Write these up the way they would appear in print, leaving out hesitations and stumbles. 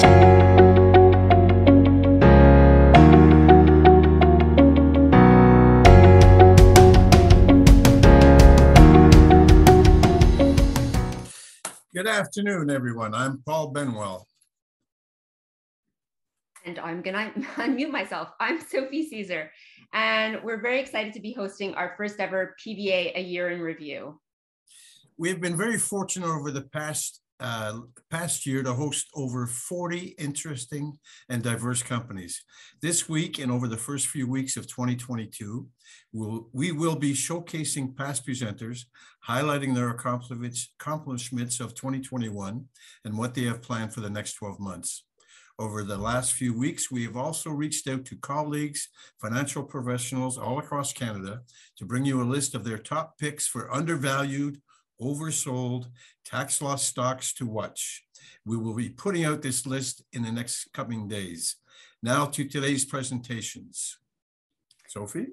Good afternoon, everyone. I'm Paul Benwell. And I'm going to unmute myself. I'm Sophie Caesar, and we're very excited to be hosting our first ever PBA A Year in Review. We've been very fortunate over the past year to host over 40 interesting and diverse companies. This week and over the first few weeks of 2022, we will be showcasing past presenters, highlighting their accomplishments of 2021 and what they have planned for the next 12 months. Over the last few weeks, we have also reached out to colleagues, financial professionals all across Canada to bring you a list of their top picks for undervalued, oversold, tax loss stocks to watch. We will be putting out this list in the next coming days. Now to today's presentations. Sophie?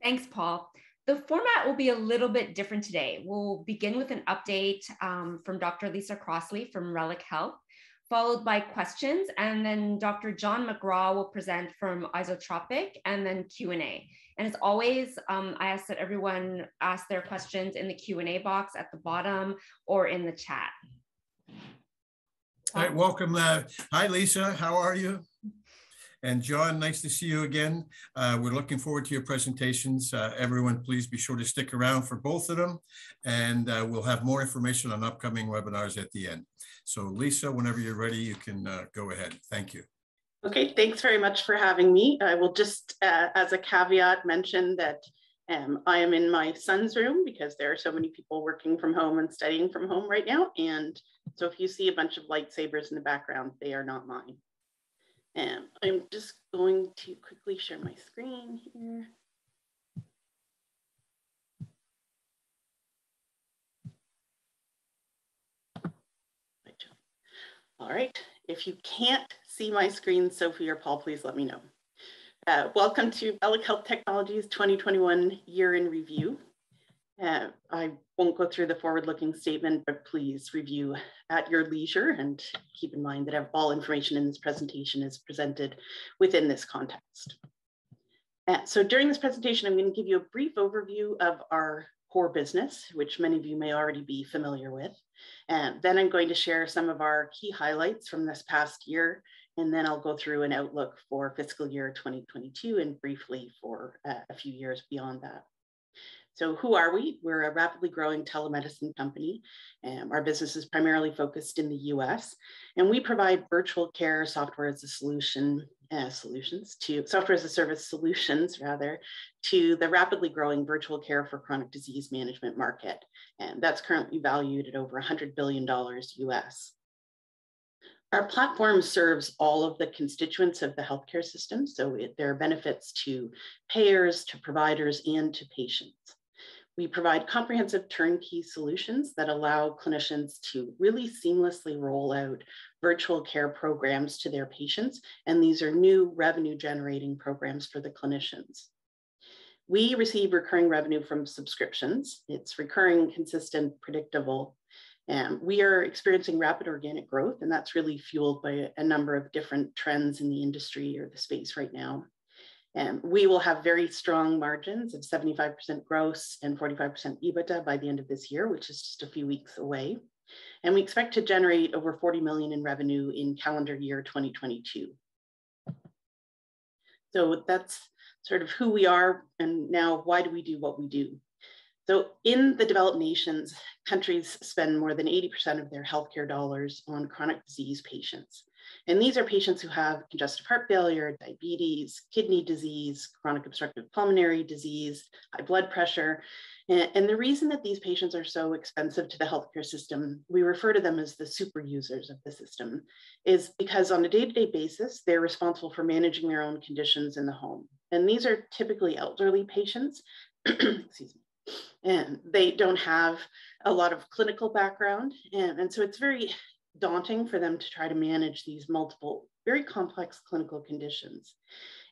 Thanks, Paul. The format will be a little bit different today. We'll begin with an update from Dr. Lisa Crossley from Reliq Health, followed by questions, and then Dr. John McGraw will present from Izotropic, and then Q&A. And as always, I ask that everyone ask their questions in the Q&A box at the bottom or in the chat. All right, welcome. Hi, Lisa, how are you? And John, nice to see you again. We're looking forward to your presentations. Everyone, please be sure to stick around for both of them, and we'll have more information on upcoming webinars at the end. So Lisa, whenever you're ready, you can go ahead. Thank you. Okay, thanks very much for having me. I will just, as a caveat, mention that I am in my son's room because there are so many people working from home and studying from home right now. And so if you see a bunch of lightsabers in the background, they are not mine. I'm just going to quickly share my screen here. All right, if you can't see my screen, Sophie or Paul, please let me know. Welcome to Reliq Health Technologies 2021 Year in Review. I won't go through the forward-looking statement, but please review at your leisure and keep in mind that all information in this presentation is presented within this context. So during this presentation, I'm going to give you a brief overview of our core business, which many of you may already be familiar with. And then I'm going to share some of our key highlights from this past year, and then I'll go through an outlook for fiscal year 2022 and briefly for a few years beyond that. So who are we? We're a rapidly growing telemedicine company. Our business is primarily focused in the US, and we provide virtual care software as a solution, software as a service solutions rather, to the rapidly growing virtual care for chronic disease management market. And that's currently valued at over $100 billion US. Our platform serves all of the constituents of the healthcare system. So there are benefits to payers, to providers, and to patients. We provide comprehensive turnkey solutions that allow clinicians to really seamlessly roll out virtual care programs to their patients, and these are new revenue-generating programs for the clinicians. We receive recurring revenue from subscriptions. It's recurring, consistent, predictable. We are experiencing rapid organic growth, and that's really fueled by a number of different trends in the industry or the space right now. We will have very strong margins of 75% gross and 45% EBITDA by the end of this year, which is just a few weeks away. And we expect to generate over 40 million in revenue in calendar year 2022. So that's sort of who we are, and now why do we do what we do? So in the developed nations, countries spend more than 80% of their healthcare dollars on chronic disease patients. And these are patients who have congestive heart failure, diabetes, kidney disease, chronic obstructive pulmonary disease, high blood pressure. And the reason that these patients are so expensive to the healthcare system, we refer to them as the super users of the system, is because on a day-to-day basis, they're responsible for managing their own conditions in the home. And these are typically elderly patients, excuse me. And they don't have a lot of clinical background. And so it's very daunting for them to try to manage these multiple very complex clinical conditions.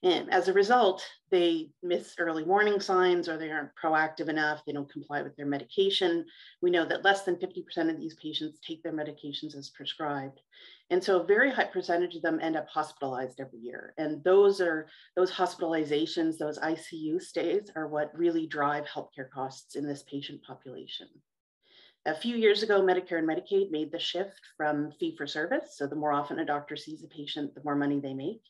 And as a result, they miss early warning signs, or they aren't proactive enough. They don't comply with their medication. We know that less than 50% of these patients take their medications as prescribed. And so a very high percentage of them end up hospitalized every year. And those hospitalizations, those ICU stays, are what really drive healthcare costs in this patient population. A few years ago, Medicare and Medicaid made the shift from fee-for-service, so the more often a doctor sees a patient, the more money they make,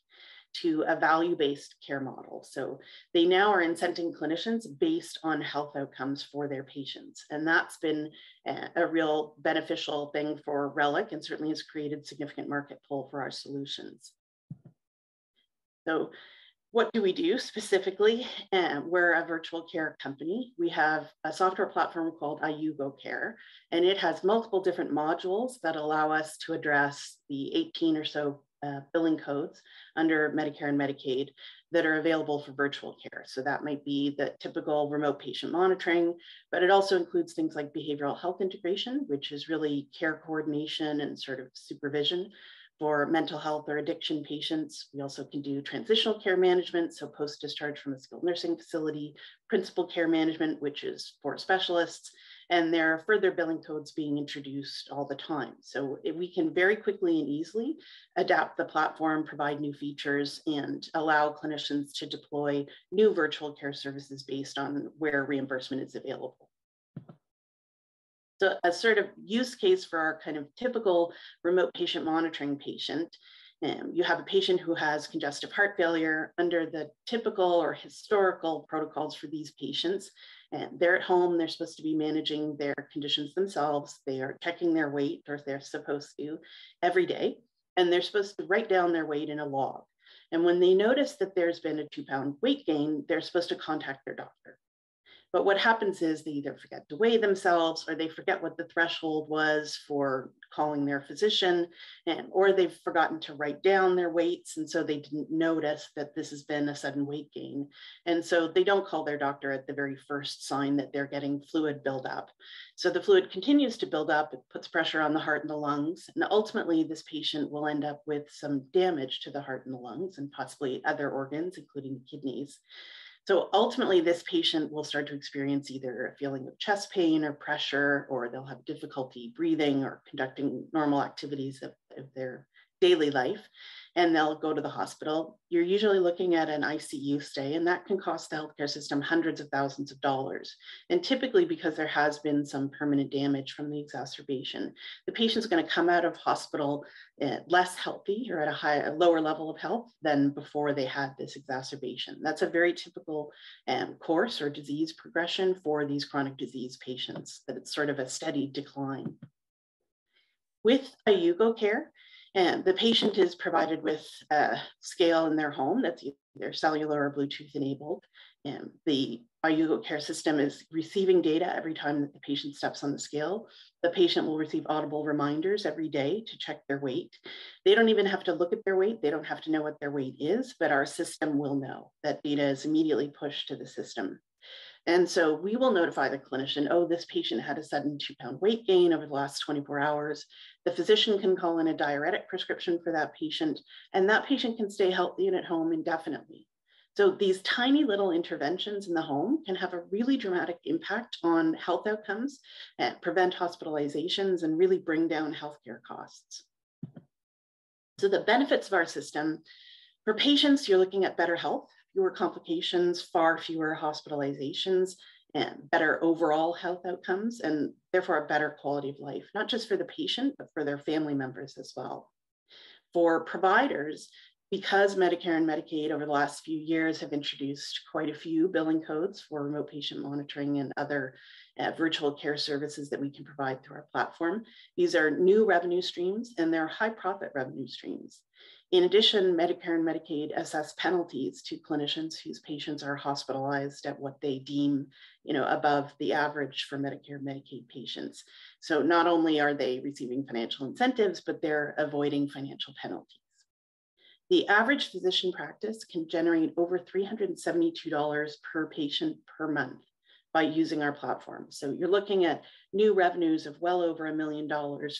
to a value-based care model. So they now are incenting clinicians based on health outcomes for their patients. And that's been a real beneficial thing for Reliq, and certainly has created significant market pull for our solutions. So what do we do specifically? We're a virtual care company. We have a software platform called IZO Care, and it has multiple different modules that allow us to address the 18 or so billing codes under Medicare and Medicaid that are available for virtual care. So that might be the typical remote patient monitoring, but it also includes things like behavioral health integration, which is really care coordination and sort of supervision for mental health or addiction patients. We also can do transitional care management, so post-discharge from a skilled nursing facility, principal care management, which is for specialists, and there are further billing codes being introduced all the time. So we can very quickly and easily adapt the platform, provide new features, and allow clinicians to deploy new virtual care services based on where reimbursement is available. So a sort of use case for our kind of typical remote patient monitoring patient, you have a patient who has congestive heart failure. Under the typical or historical protocols for these patients, and they're at home, they're supposed to be managing their conditions themselves. They are checking their weight, or they're supposed to, every day, and they're supposed to write down their weight in a log. And when they notice that there's been a 2-pound weight gain, they're supposed to contact their doctor. But what happens is they either forget to weigh themselves, or they forget what the threshold was for calling their physician, or they've forgotten to write down their weights. And so they didn't notice that this has been a sudden weight gain. And so they don't call their doctor at the very first sign that they're getting fluid buildup. So the fluid continues to build up, it puts pressure on the heart and the lungs. And ultimately, this patient will end up with some damage to the heart and the lungs, and possibly other organs, including the kidneys. So ultimately, this patient will start to experience either a feeling of chest pain or pressure, or they'll have difficulty breathing or conducting normal activities of their daily life, and they'll go to the hospital. You're usually looking at an ICU stay, and that can cost the healthcare system hundreds of thousands of dollars. And typically, because there has been some permanent damage from the exacerbation, the patient's going to come out of hospital less healthy, or at a lower level of health than before they had this exacerbation. That's a very typical course or disease progression for these chronic disease patients, that it's sort of a steady decline. With IZO Care, and the patient is provided with a scale in their home that's either cellular or Bluetooth enabled. And the IZO Care system is receiving data every time that the patient steps on the scale. The patient will receive audible reminders every day to check their weight. They don't even have to look at their weight. They don't have to know what their weight is, but our system will know. That data is immediately pushed to the system. And so we will notify the clinician, oh, this patient had a sudden 2-pound weight gain over the last 24 hours. The physician can call in a diuretic prescription for that patient, and that patient can stay healthy and at home indefinitely. So these tiny little interventions in the home can have a really dramatic impact on health outcomes, and prevent hospitalizations, and really bring down healthcare costs. So the benefits of our system: for patients, you're looking at better health, fewer complications, far fewer hospitalizations, and better overall health outcomes, and therefore a better quality of life, not just for the patient, but for their family members as well. For providers, because Medicare and Medicaid over the last few years have introduced quite a few billing codes for remote patient monitoring and other virtual care services that we can provide through our platform, these are new revenue streams, and they're high profit revenue streams. In addition, Medicare and Medicaid assess penalties to clinicians whose patients are hospitalized at what they deem, above the average for Medicare and Medicaid patients. So not only are they receiving financial incentives, but they're avoiding financial penalties. The average physician practice can generate over $372 per patient per month by using our platform. So you're looking at new revenues of well over $1 million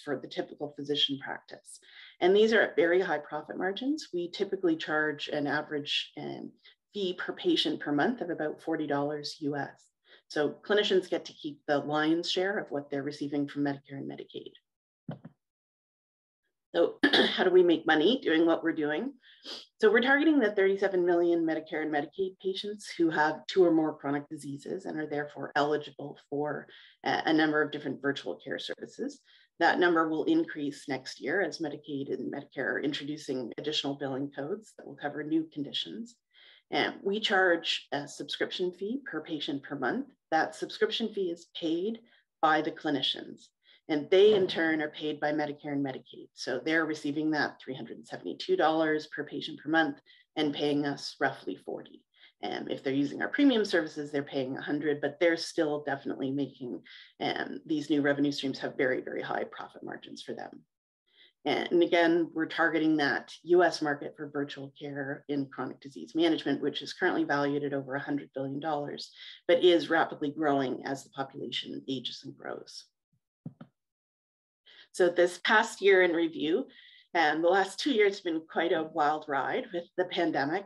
for the typical physician practice. And these are at very high profit margins. We typically charge an average fee per patient per month of about $40 US. So clinicians get to keep the lion's share of what they're receiving from Medicare and Medicaid. So how do we make money doing what we're doing? So we're targeting the 37 million Medicare and Medicaid patients who have 2 or more chronic diseases and are therefore eligible for a number of different virtual care services. That number will increase next year as Medicaid and Medicare are introducing additional billing codes that will cover new conditions. And we charge a subscription fee per patient per month. That subscription fee is paid by the clinicians, and they in turn are paid by Medicare and Medicaid. So they're receiving that $372 per patient per month and paying us roughly $40. And if they're using our premium services, they're paying $100, but they're still definitely making, these new revenue streams have very, very high profit margins for them. And again, we're targeting that US market for virtual care in chronic disease management, which is currently valued at over $100 billion, but is rapidly growing as the population ages and grows. So this past year in review, and the last 2 years have been quite a wild ride with the pandemic.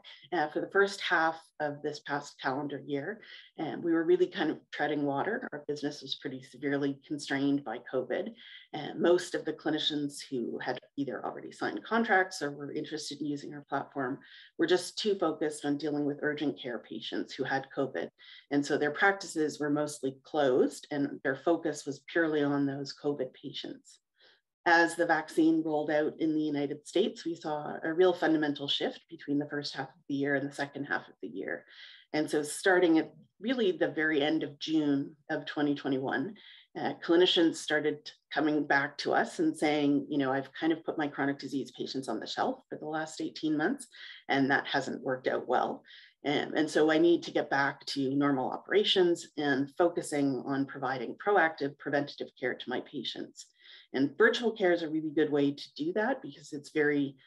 For the first half of this past calendar year, and we were really kind of treading water. Our business was pretty severely constrained by COVID. And most of the clinicians who had either already signed contracts or were interested in using our platform were just too focused on dealing with urgent care patients who had COVID. And so their practices were mostly closed and their focus was purely on those COVID patients. As the vaccine rolled out in the United States, we saw a real fundamental shift between the first half of the year and the second half of the year. And so starting at really the very end of June of 2021, clinicians started coming back to us and saying, you know, I've kind of put my chronic disease patients on the shelf for the last 18 months, and that hasn't worked out well. And so I need to get back to normal operations and focusing on providing proactive preventative care to my patients. And virtual care is a really good way to do that because it's very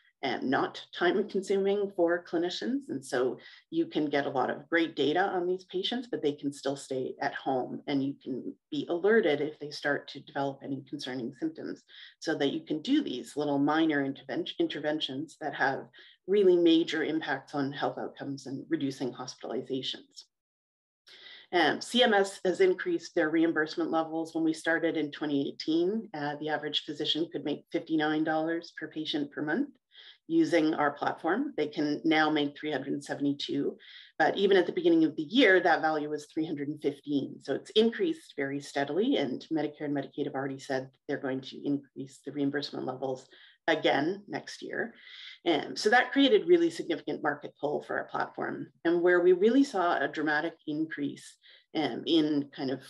not time consuming for clinicians. And so you can get a lot of great data on these patients, but they can still stay at home and you can be alerted if they start to develop any concerning symptoms so that you can do these little minor interventions that have really major impacts on health outcomes and reducing hospitalizations. CMS has increased their reimbursement levels. When we started in 2018, the average physician could make $59 per patient per month using our platform. They can now make $372, but even at the beginning of the year, that value was $315. So it's increased very steadily, and Medicare and Medicaid have already said they're going to increase the reimbursement levels again next year. And so that created really significant market pull for our platform, and where we really saw a dramatic increase in kind of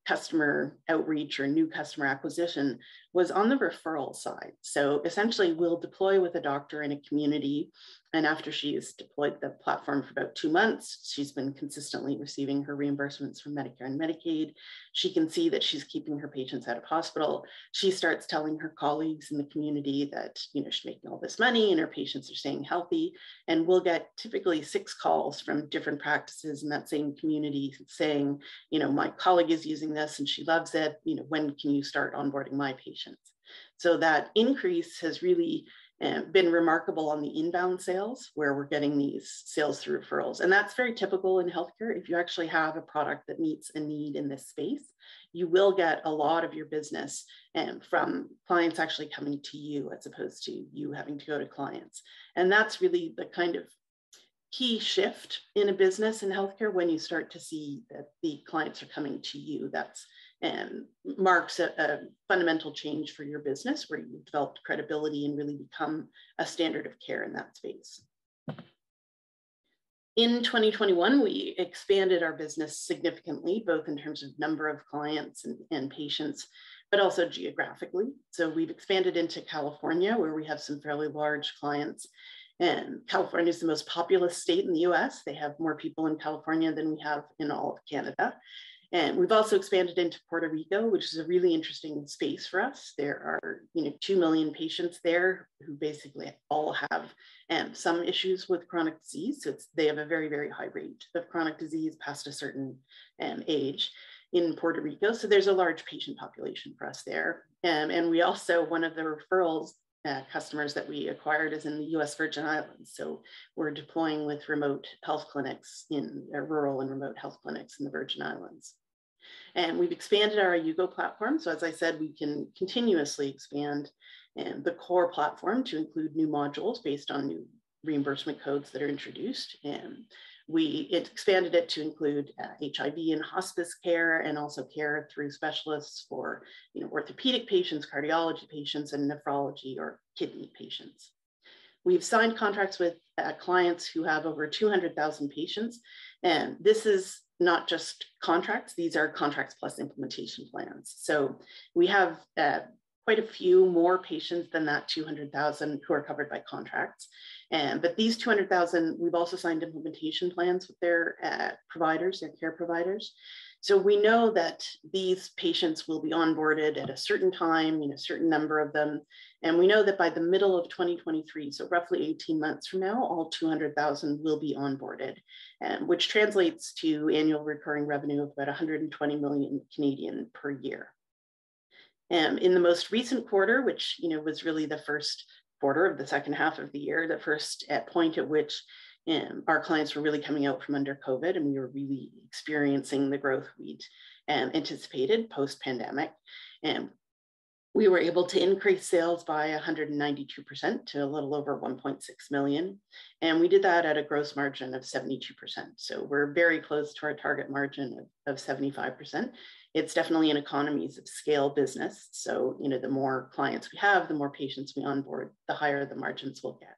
customer outreach or new customer acquisition was on the referral side. So essentially we'll deploy with a doctor in a community, and after she's deployed the platform for about 2 months, she's been consistently receiving her reimbursements from Medicare and Medicaid. She can see that she's keeping her patients out of hospital. She starts telling her colleagues in the community that, you know, she's making all this money and her patients are staying healthy. And we'll get typically 6 calls from different practices in that same community saying, you know, my colleague is using this and she loves it. You know, when can you start onboarding my patients? So that increase has really been remarkable on the inbound sales, where we're getting these sales through referrals. And that's very typical in healthcare. If you actually have a product that meets a need in this space, you will get a lot of your business from clients actually coming to you as opposed to you having to go to clients. And that's really the kind of key shift in a business in healthcare. When you start to see that the clients are coming to you, that's marks a fundamental change for your business, where you've developed credibility and really become a standard of care in that space. In 2021, we expanded our business significantly, both in terms of number of clients and patients, but also geographically. So we've expanded into California, where we have some fairly large clients. And California is the most populous state in the US. They have more people in California than we have in all of Canada. And we've also expanded into Puerto Rico, which is a really interesting space for us. There are 2 million patients there who basically all have some issues with chronic disease. So they have a very, very high rate of chronic disease past a certain age in Puerto Rico. So there's a large patient population for us there. And we also, one of the referrals customers that we acquired is in the US Virgin Islands. So we're deploying with remote health clinics in rural and remote health clinics in the Virgin Islands. And we've expanded our IZO platform. So as I said, we can continuously expand the core platform to include new modules based on new reimbursement codes that are introduced. And we expanded it to include HIV and hospice care, and also care through specialists for orthopedic patients, cardiology patients, and nephrology or kidney patients. We've signed contracts with clients who have over 200,000 patients. And this is not just contracts, these are contracts plus implementation plans. So we have quite a few more patients than that 200,000 who are covered by contracts. But these 200,000, we've also signed implementation plans with their providers, their care providers. So we know that these patients will be onboarded at a certain time, a certain number of them. And we know that by the middle of 2023, so roughly 18 months from now, all 200,000 will be onboarded, which translates to annual recurring revenue of about 120 million Canadian per year. In the most recent quarter, which was really the first quarter of the second half of the year, the first point at which our clients were really coming out from under COVID, and we were really experiencing the growth we'd anticipated post-pandemic. And we were able to increase sales by 192% to a little over 1.6 million. And we did that at a gross margin of 72%. So we're very close to our target margin of 75%. It's definitely an economies of scale business. So, the more clients we have, the more patients we onboard, the higher the margins we'll get.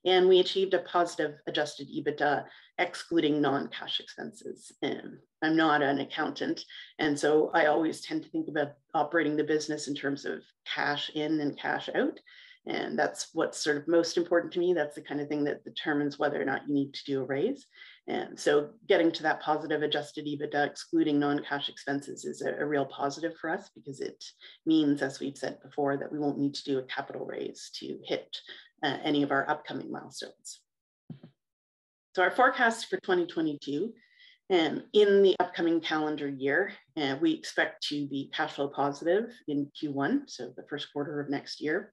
And we achieved a positive adjusted EBITDA, excluding non-cash expenses. I'm not an accountant, and so I always tend to think about operating the business in terms of cash in and cash out. And that's what's sort of most important to me. That's the kind of thing that determines whether or not you need to do a raise. And so getting to that positive adjusted EBITDA, excluding non-cash expenses, is a real positive for us, because it means, as we've said before, that we won't need to do a capital raise to hit any of our upcoming milestones. So our forecast for 2022, in the upcoming calendar year, we expect to be cash flow positive in Q1, so the first quarter of next year.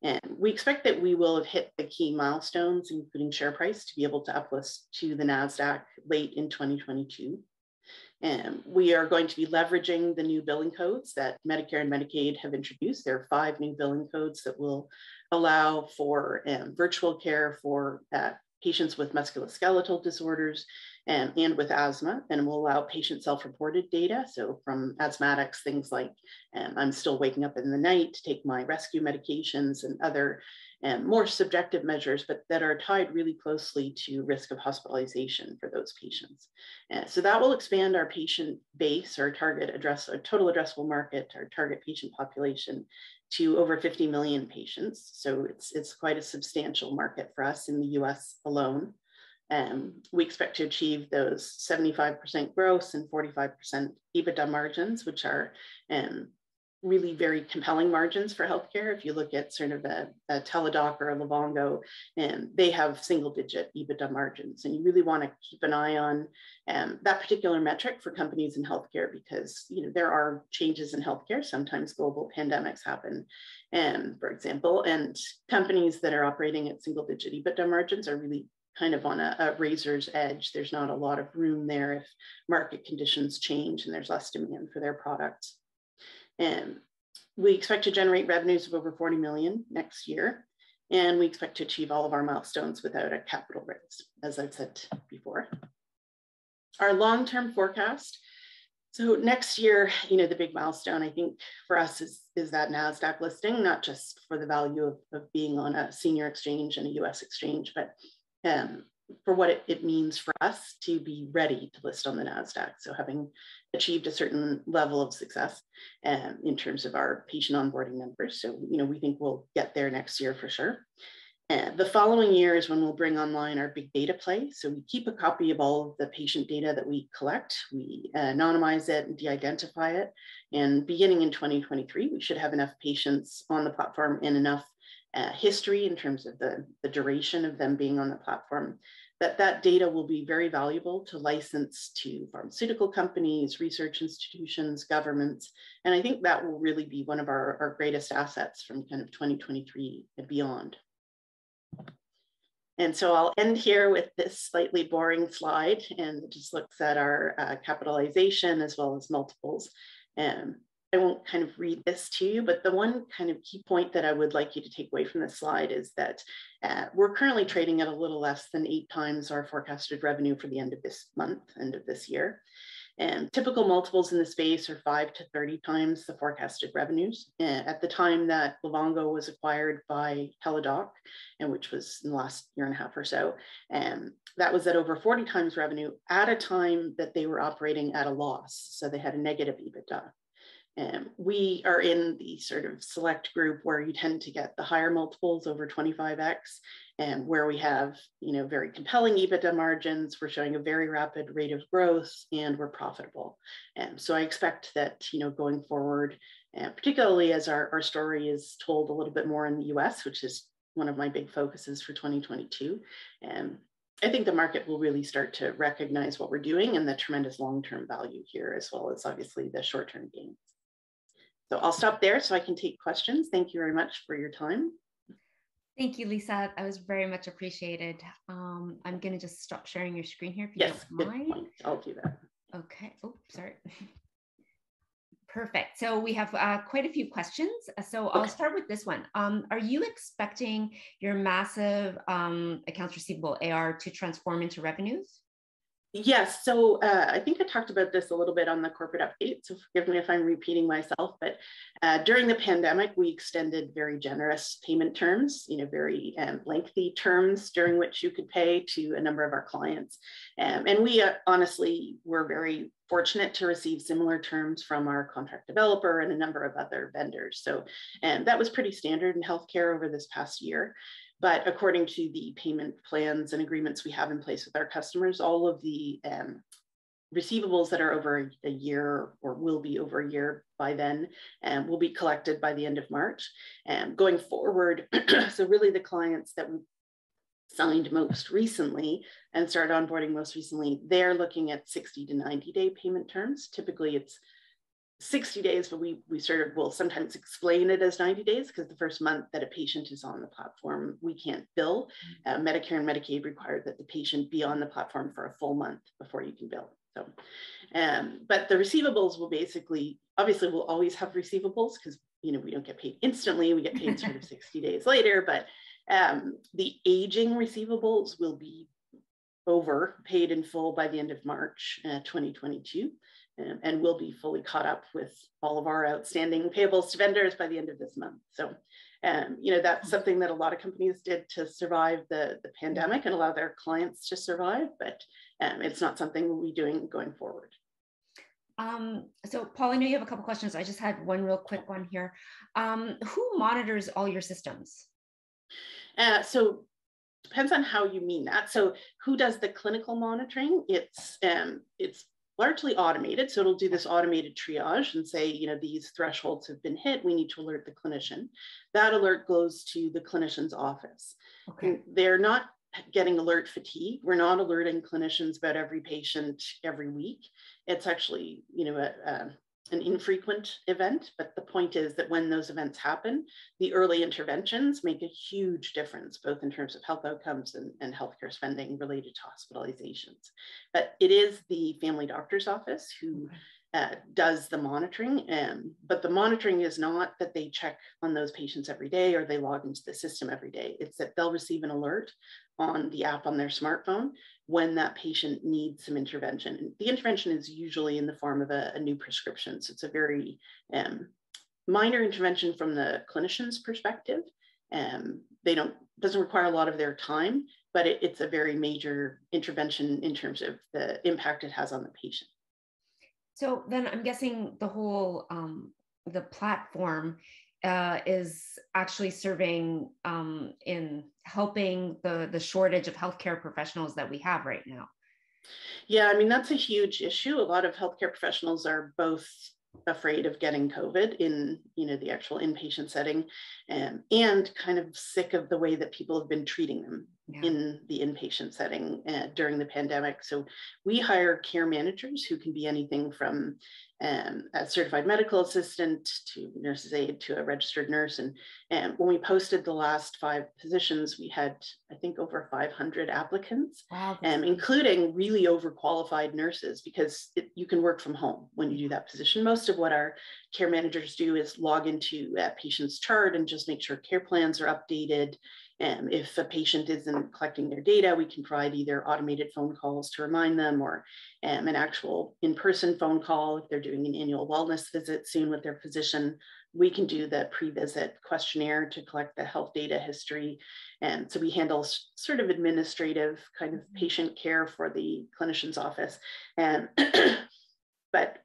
And we expect that we will have hit the key milestones, including share price, to be able to uplist to the NASDAQ late in 2022. And we are going to be leveraging the new billing codes that Medicare and Medicaid have introduced. There are 5 new billing codes that will allow for virtual care for patients with musculoskeletal disorders and with asthma, and will allow patient self-reported data. So from asthmatics, things like I'm still waking up in the night to take my rescue medications, and other more subjective measures, but that are tied really closely to risk of hospitalization for those patients. So that will expand our patient base, our total addressable market, our target patient population, to over 50 million patients. So it's quite a substantial market for us in the US alone. We expect to achieve those 75% gross and 45% EBITDA margins, which are really very compelling margins for healthcare. If you look at sort of a Teladoc or a Livongo, they have single-digit EBITDA margins, and you really want to keep an eye on that particular metric for companies in healthcare, because there are changes in healthcare. Sometimes global pandemics happen, for example, and companies that are operating at single-digit EBITDA margins are really kind of on a razor's edge. There's not a lot of room there if market conditions change and there's less demand for their products. And we expect to generate revenues of over 40 million next year. And we expect to achieve all of our milestones without a capital raise, as I've said before. Our long-term forecast. So next year, the big milestone, I think, for us is that NASDAQ listing, not just for the value of being on a senior exchange and a US exchange, but for what it means for us to be ready to list on the NASDAQ. So having achieved a certain level of success in terms of our patient onboarding numbers. So, we think we'll get there next year for sure. The following year is when we'll bring online our big data play. So we keep a copy of all of the patient data that we collect. We anonymize it and de-identify it. And beginning in 2023, we should have enough patients on the platform and enough history in terms of the duration of them being on the platform, that data will be very valuable to license to pharmaceutical companies, research institutions, governments. And I think that will really be one of our greatest assets from kind of 2023 and beyond. And so I'll end here with this slightly boring slide, and it just looks at our capitalization as well as multiples. I won't kind of read this to you, but the one kind of key point that I would like you to take away from this slide is that we're currently trading at a little less than 8 times our forecasted revenue for the end of this month, end of this year. And typical multiples in the space are 5 to 30 times the forecasted revenues. At the time that Livongo was acquired by Teladoc, and which was in the last year and a half or so, that was at over 40 times revenue at a time that they were operating at a loss. So they had a negative EBITDA. We are in the sort of select group where you tend to get the higher multiples over 25x, and where we have, very compelling EBITDA margins. We're showing a very rapid rate of growth, and we're profitable. So I expect that, going forward, particularly as our story is told a little bit more in the US, which is one of my big focuses for 2022, I think the market will really start to recognize what we're doing and the tremendous long-term value here, as well as obviously the short-term gains. So I'll stop there so I can take questions. Thank you very much for your time. Thank you, Lisa. That was very much appreciated. I'm going to just stop sharing your screen here if you don't mind. Point. I'll do that. Okay. Oh, sorry. Perfect. So we have quite a few questions. So I'll start with this one. Are you expecting your massive accounts receivable AR to transform into revenues? Yes, so I think I talked about this a little bit on the corporate update, so forgive me if I'm repeating myself, but during the pandemic, we extended very generous payment terms, very lengthy terms during which you could pay to a number of our clients. And we honestly were very fortunate to receive similar terms from our contract developer and a number of other vendors. So that was pretty standard in healthcare over this past year. But according to the payment plans and agreements we have in place with our customers, all of the receivables that are over a year or will be over a year by then will be collected by the end of March. Going forward, so really the clients that we signed most recently and started onboarding most recently, they're looking at 60 to 90-day payment terms. Typically it's 60 days, but we sort of will sometimes explain it as 90 days because the first month that a patient is on the platform, we can't bill. Medicare and Medicaid require that the patient be on the platform for a full month before you can bill. So, but the receivables will basically, obviously we'll always have receivables because, we don't get paid instantly, we get paid sort of 60 days later, but the aging receivables will be over, paid in full by the end of March 2022. And we'll be fully caught up with all of our outstanding payables to vendors by the end of this month. So, that's something that a lot of companies did to survive the pandemic and allow their clients to survive, but it's not something we'll be doing going forward. So Paul, I know you have a couple questions. I just had one real quick one here. Who monitors all your systems? So depends on how you mean that. So who does the clinical monitoring? It's largely automated. So it'll do this automated triage and say, these thresholds have been hit. We need to alert the clinician. That alert goes to the clinician's office. Okay. They're not getting alert fatigue. We're not alerting clinicians about every patient every week. It's actually, an infrequent event, but the point is that when those events happen, the early interventions make a huge difference, both in terms of health outcomes and healthcare spending related to hospitalizations. But it is the family doctor's office who does the monitoring, but the monitoring is not that they check on those patients every day or they log into the system every day. It's that they'll receive an alert on the app on their smartphone when that patient needs some intervention. And the intervention is usually in the form of a new prescription. So it's a very minor intervention from the clinician's perspective. Doesn't require a lot of their time, but it's a very major intervention in terms of the impact it has on the patient. So then I'm guessing the whole, the platform is actually serving in helping the shortage of healthcare professionals that we have right now? Yeah, I mean, that's a huge issue. A lot of healthcare professionals are both afraid of getting COVID in, the actual inpatient setting, and kind of sick of the way that people have been treating them in the inpatient setting during the pandemic. So we hire care managers who can be anything from a certified medical assistant to nurse's aide to a registered nurse. And when we posted the last 5 positions, we had, I think, over 500 applicants, including really overqualified nurses, because you can work from home when you do that position. Most of what our care managers do is log into a patient's chart and just make sure care plans are updated. If a patient isn't collecting their data, we can provide either automated phone calls to remind them, or an actual in-person phone call. If they're doing an annual wellness visit soon with their physician, we can do the pre-visit questionnaire to collect the health data history. And so we handle sort of administrative kind of patient care for the clinician's office. But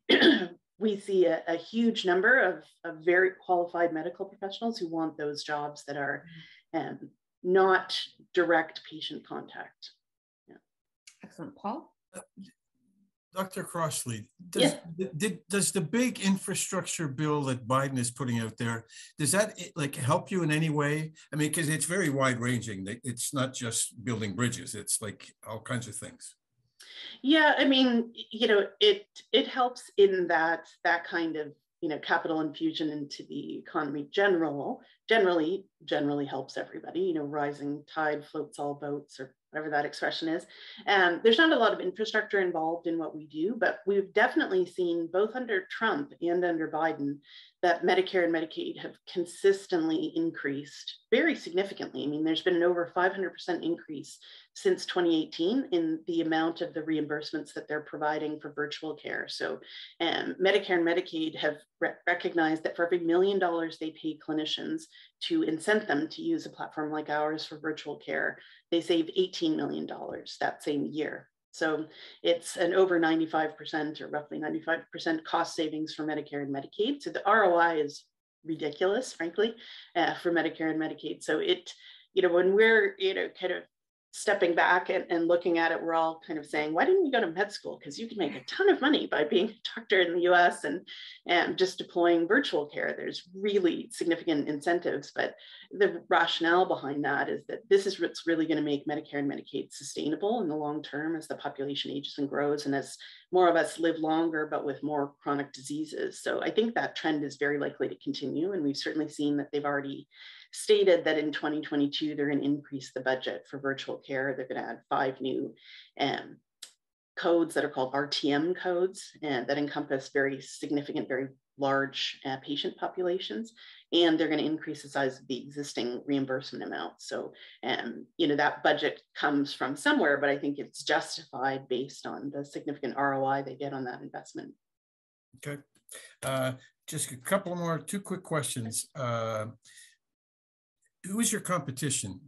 we see a huge number of very qualified medical professionals who want those jobs that are not direct patient contact. Yeah. Excellent. Paul? Dr. Crossley, does the big infrastructure bill that Biden is putting out there, does that help you in any way? I mean, because it's very wide ranging. It's not just building bridges. It's like all kinds of things. Yeah, I mean, it helps in that kind of, capital infusion into the economy generally helps everybody. Rising tide floats all boats, or whatever that expression is. There's not a lot of infrastructure involved in what we do, but we've definitely seen, both under Trump and under Biden, that Medicare and Medicaid have consistently increased very significantly. I mean, there's been an over 500% increase since 2018 in the amount of the reimbursements that they're providing for virtual care. So Medicare and Medicaid have recognized that for every $1 million they pay clinicians to incent them to use a platform like ours for virtual care, they save $18 million that same year. So it's an over 95% or roughly 95% cost savings for Medicare and Medicaid. So the ROI is ridiculous, frankly, for Medicare and Medicaid. So when we're, kind of stepping back and looking at it, we're all kind of saying, why didn't we go to med school? Because you can make a ton of money by being a doctor in the US and just deploying virtual care. There's really significant incentives, but the rationale behind that is that this is what's really going to make Medicare and Medicaid sustainable in the long term as the population ages and grows, and as more of us live longer, but with more chronic diseases. So I think that trend is very likely to continue. And we've certainly seen that they've already stated that in 2022, they're going to increase the budget for virtual care. They're going to add 5 new codes that are called RTM codes that encompass very significant, very large patient populations. And they're going to increase the size of the existing reimbursement amount. So, that budget comes from somewhere, but I think it's justified based on the significant ROI they get on that investment. Okay. Just a couple more, 2 quick questions. Who is your competition,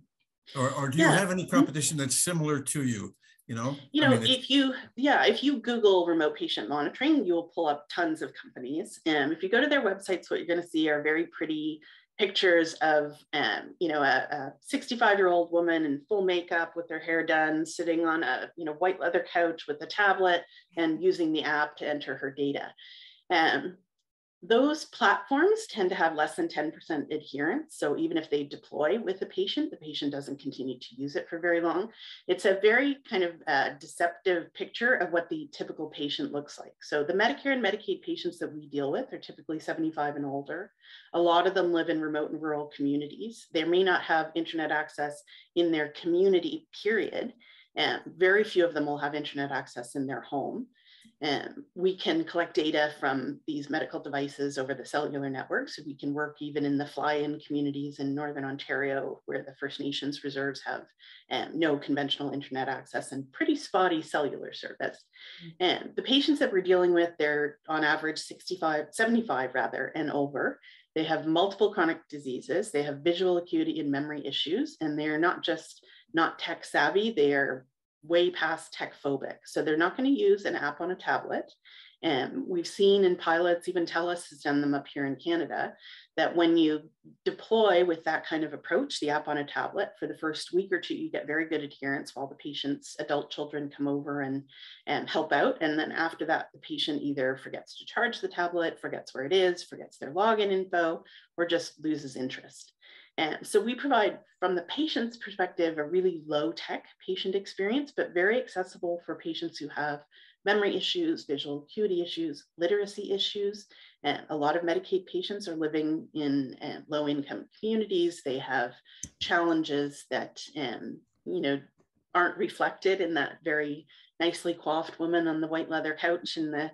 or do you have any competition that's similar to you? If you Google remote patient monitoring, you will pull up tons of companies. And if you go to their websites, what you're going to see are very pretty pictures of, a 65-year-old woman in full makeup with her hair done, sitting on a, white leather couch with a tablet and using the app to enter her data. Those platforms tend to have less than 10% adherence. So even if they deploy with the patient doesn't continue to use it for very long. It's a very kind of deceptive picture of what the typical patient looks like. So the Medicare and Medicaid patients that we deal with are typically 75 and older. A lot of them live in remote and rural communities. They may not have internet access in their community, period. And very few of them will have internet access in their home. We can collect data from these medical devices over the cellular network, so we can work even in the fly-in communities in Northern Ontario, where the First Nations reserves have no conventional internet access and pretty spotty cellular service. And the patients that we're dealing with, they're on average 75 and over. They have multiple chronic diseases. They have visual acuity and memory issues, and they're not tech savvy, they are way past tech phobic. So they're not going to use an app on a tablet. We've seen in pilots, even TELUS has done them up here in Canada, that when you deploy with that kind of approach, the app on a tablet, for the first week or two, you get very good adherence while the patient's adult children come over and help out. And then after that, the patient either forgets to charge the tablet, forgets where it is, forgets their login info, or just loses interest. And so we provide, from the patient's perspective, a really low-tech patient experience, but very accessible for patients who have memory issues, visual acuity issues, literacy issues. And a lot of Medicaid patients are living in low-income communities. They have challenges that aren't reflected in that very nicely coiffed woman on the white leather couch and the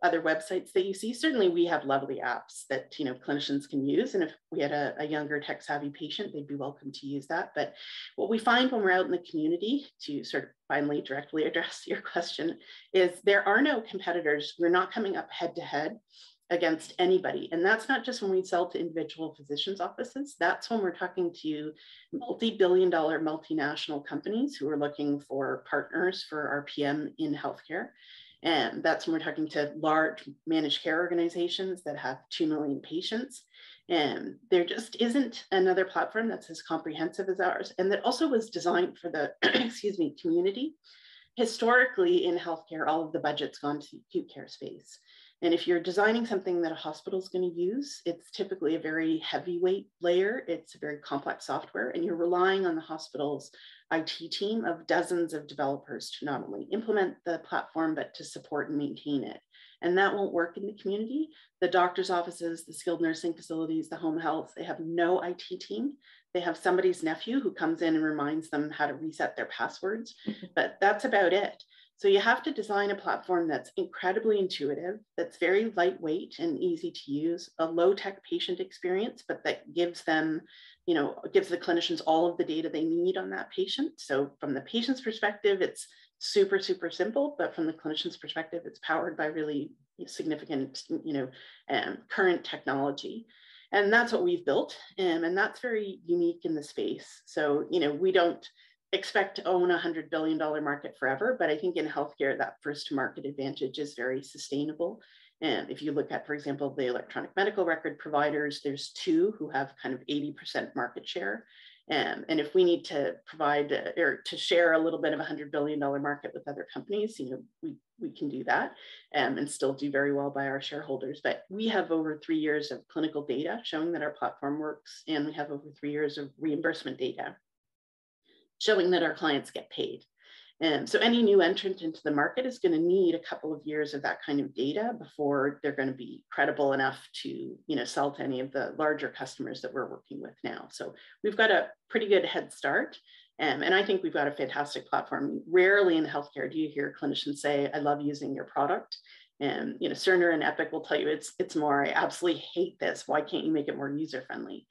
other websites that you see. Certainly we have lovely apps that clinicians can use, and if we had a younger tech savvy patient, they'd be welcome to use that. But what we find when we're out in the community, to sort of finally directly address your question, is there are no competitors. We're not coming up head to head against anybody. And that's not just when we sell to individual physicians' offices. That's when we're talking to multi-billion-dollar multinational companies who are looking for partners for RPM in healthcare. And that's when we're talking to large managed care organizations that have 2 million patients. And there just isn't another platform that's as comprehensive as ours, and that also was designed for the, community. Historically in healthcare, all of the budget's gone to the acute care space. And if you're designing something that a hospital is going to use, it's typically a very heavyweight layer. It's a very complex software, and you're relying on the hospital's IT team of dozens of developers to not only implement the platform, but to support and maintain it. And that won't work in the community. The doctor's offices, the skilled nursing facilities, the home health, they have no IT team. They have somebody's nephew who comes in and reminds them how to reset their passwords, but that's about it. So you have to design a platform that's incredibly intuitive, that's very lightweight and easy to use, a low-tech patient experience, but that gives them, gives the clinicians all of the data they need on that patient. So from the patient's perspective, it's super, super simple, but from the clinician's perspective, it's powered by really significant, current technology. And that's what we've built. And that's very unique in the space. So, we don't expect to own a $100 billion market forever, but I think in healthcare, that first to market advantage is very sustainable. And if you look at, for example, the electronic medical record providers, there's 2 who have kind of 80% market share. And if we need to provide or to share a little bit of a $100 billion market with other companies, we can do that and still do very well by our shareholders. But we have over 3 years of clinical data showing that our platform works, and we have over 3 years of reimbursement data showing that our clients get paid. So any new entrant into the market is going to need a couple of years of that kind of data before they're going to be credible enough to, sell to any of the larger customers that we're working with now. So we've got a pretty good head start. And I think we've got a fantastic platform. Rarely in healthcare do you hear clinicians say, I love using your product. And Cerner and Epic will tell you it's more, I absolutely hate this. Why can't you make it more user-friendly?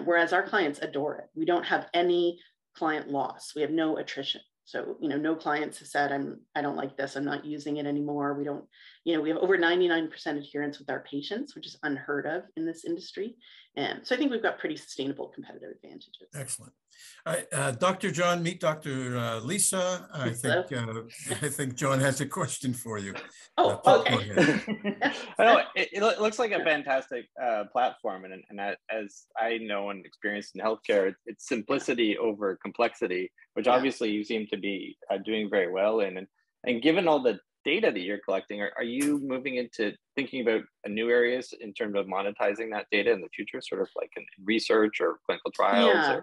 Whereas our clients adore it. We don't have any client loss. We have no attrition. So, no clients have said, I don't like this, I'm not using it anymore. We don't, we have over 99% adherence with our patients, which is unheard of in this industry. And so I think we've got pretty sustainable competitive advantages. Excellent. All right, Dr. John, meet Dr. Lisa. I think John has a question for you. Oh, okay. I know, it looks like a fantastic platform, and as I know and experienced in healthcare, it's simplicity over complexity, which obviously you seem to be doing very well in. And given all the data that you're collecting, are you moving into thinking about new areas in terms of monetizing that data in the future, sort of like in research or clinical trials?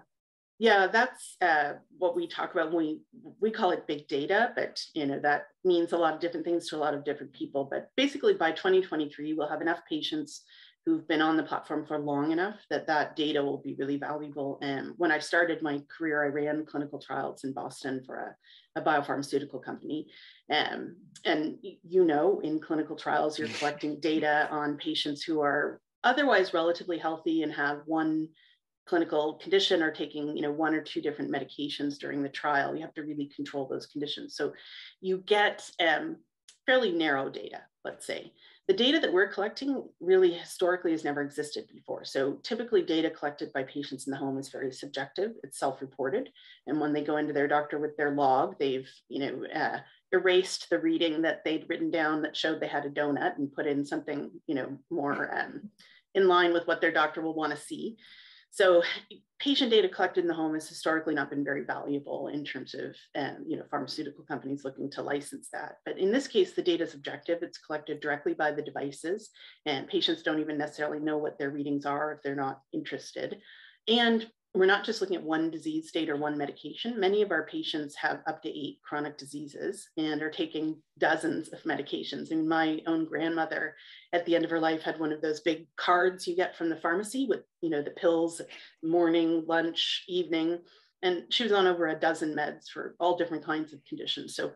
Yeah, that's what we talk about when we call it big data, but that means a lot of different things to a lot of different people. But basically by 2023, we'll have enough patients who've been on the platform for long enough that data will be really valuable. And when I started my career, I ran clinical trials in Boston for a biopharmaceutical company. And in clinical trials, you're collecting data on patients who are otherwise relatively healthy and have one clinical condition or taking 1 or 2 different medications during the trial. You have to really control those conditions. So you get fairly narrow data, let's say. The data that we're collecting really historically has never existed before. So typically data collected by patients in the home is very subjective. It's self-reported. And when they go into their doctor with their log, they've erased the reading that they'd written down that showed they had a donut and put in something, more in line with what their doctor will want to see. So patient data collected in the home has historically not been very valuable in terms of, pharmaceutical companies looking to license that. But in this case, the data is objective. It's collected directly by the devices, and patients don't even necessarily know what their readings are if they're not interested. And we're not just looking at one disease state or one medication. Many of our patients have up to 8 chronic diseases and are taking dozens of medications. And my own grandmother at the end of her life had one of those big cards you get from the pharmacy with, the pills, morning, lunch, evening. And she was on over a dozen meds for all different kinds of conditions. So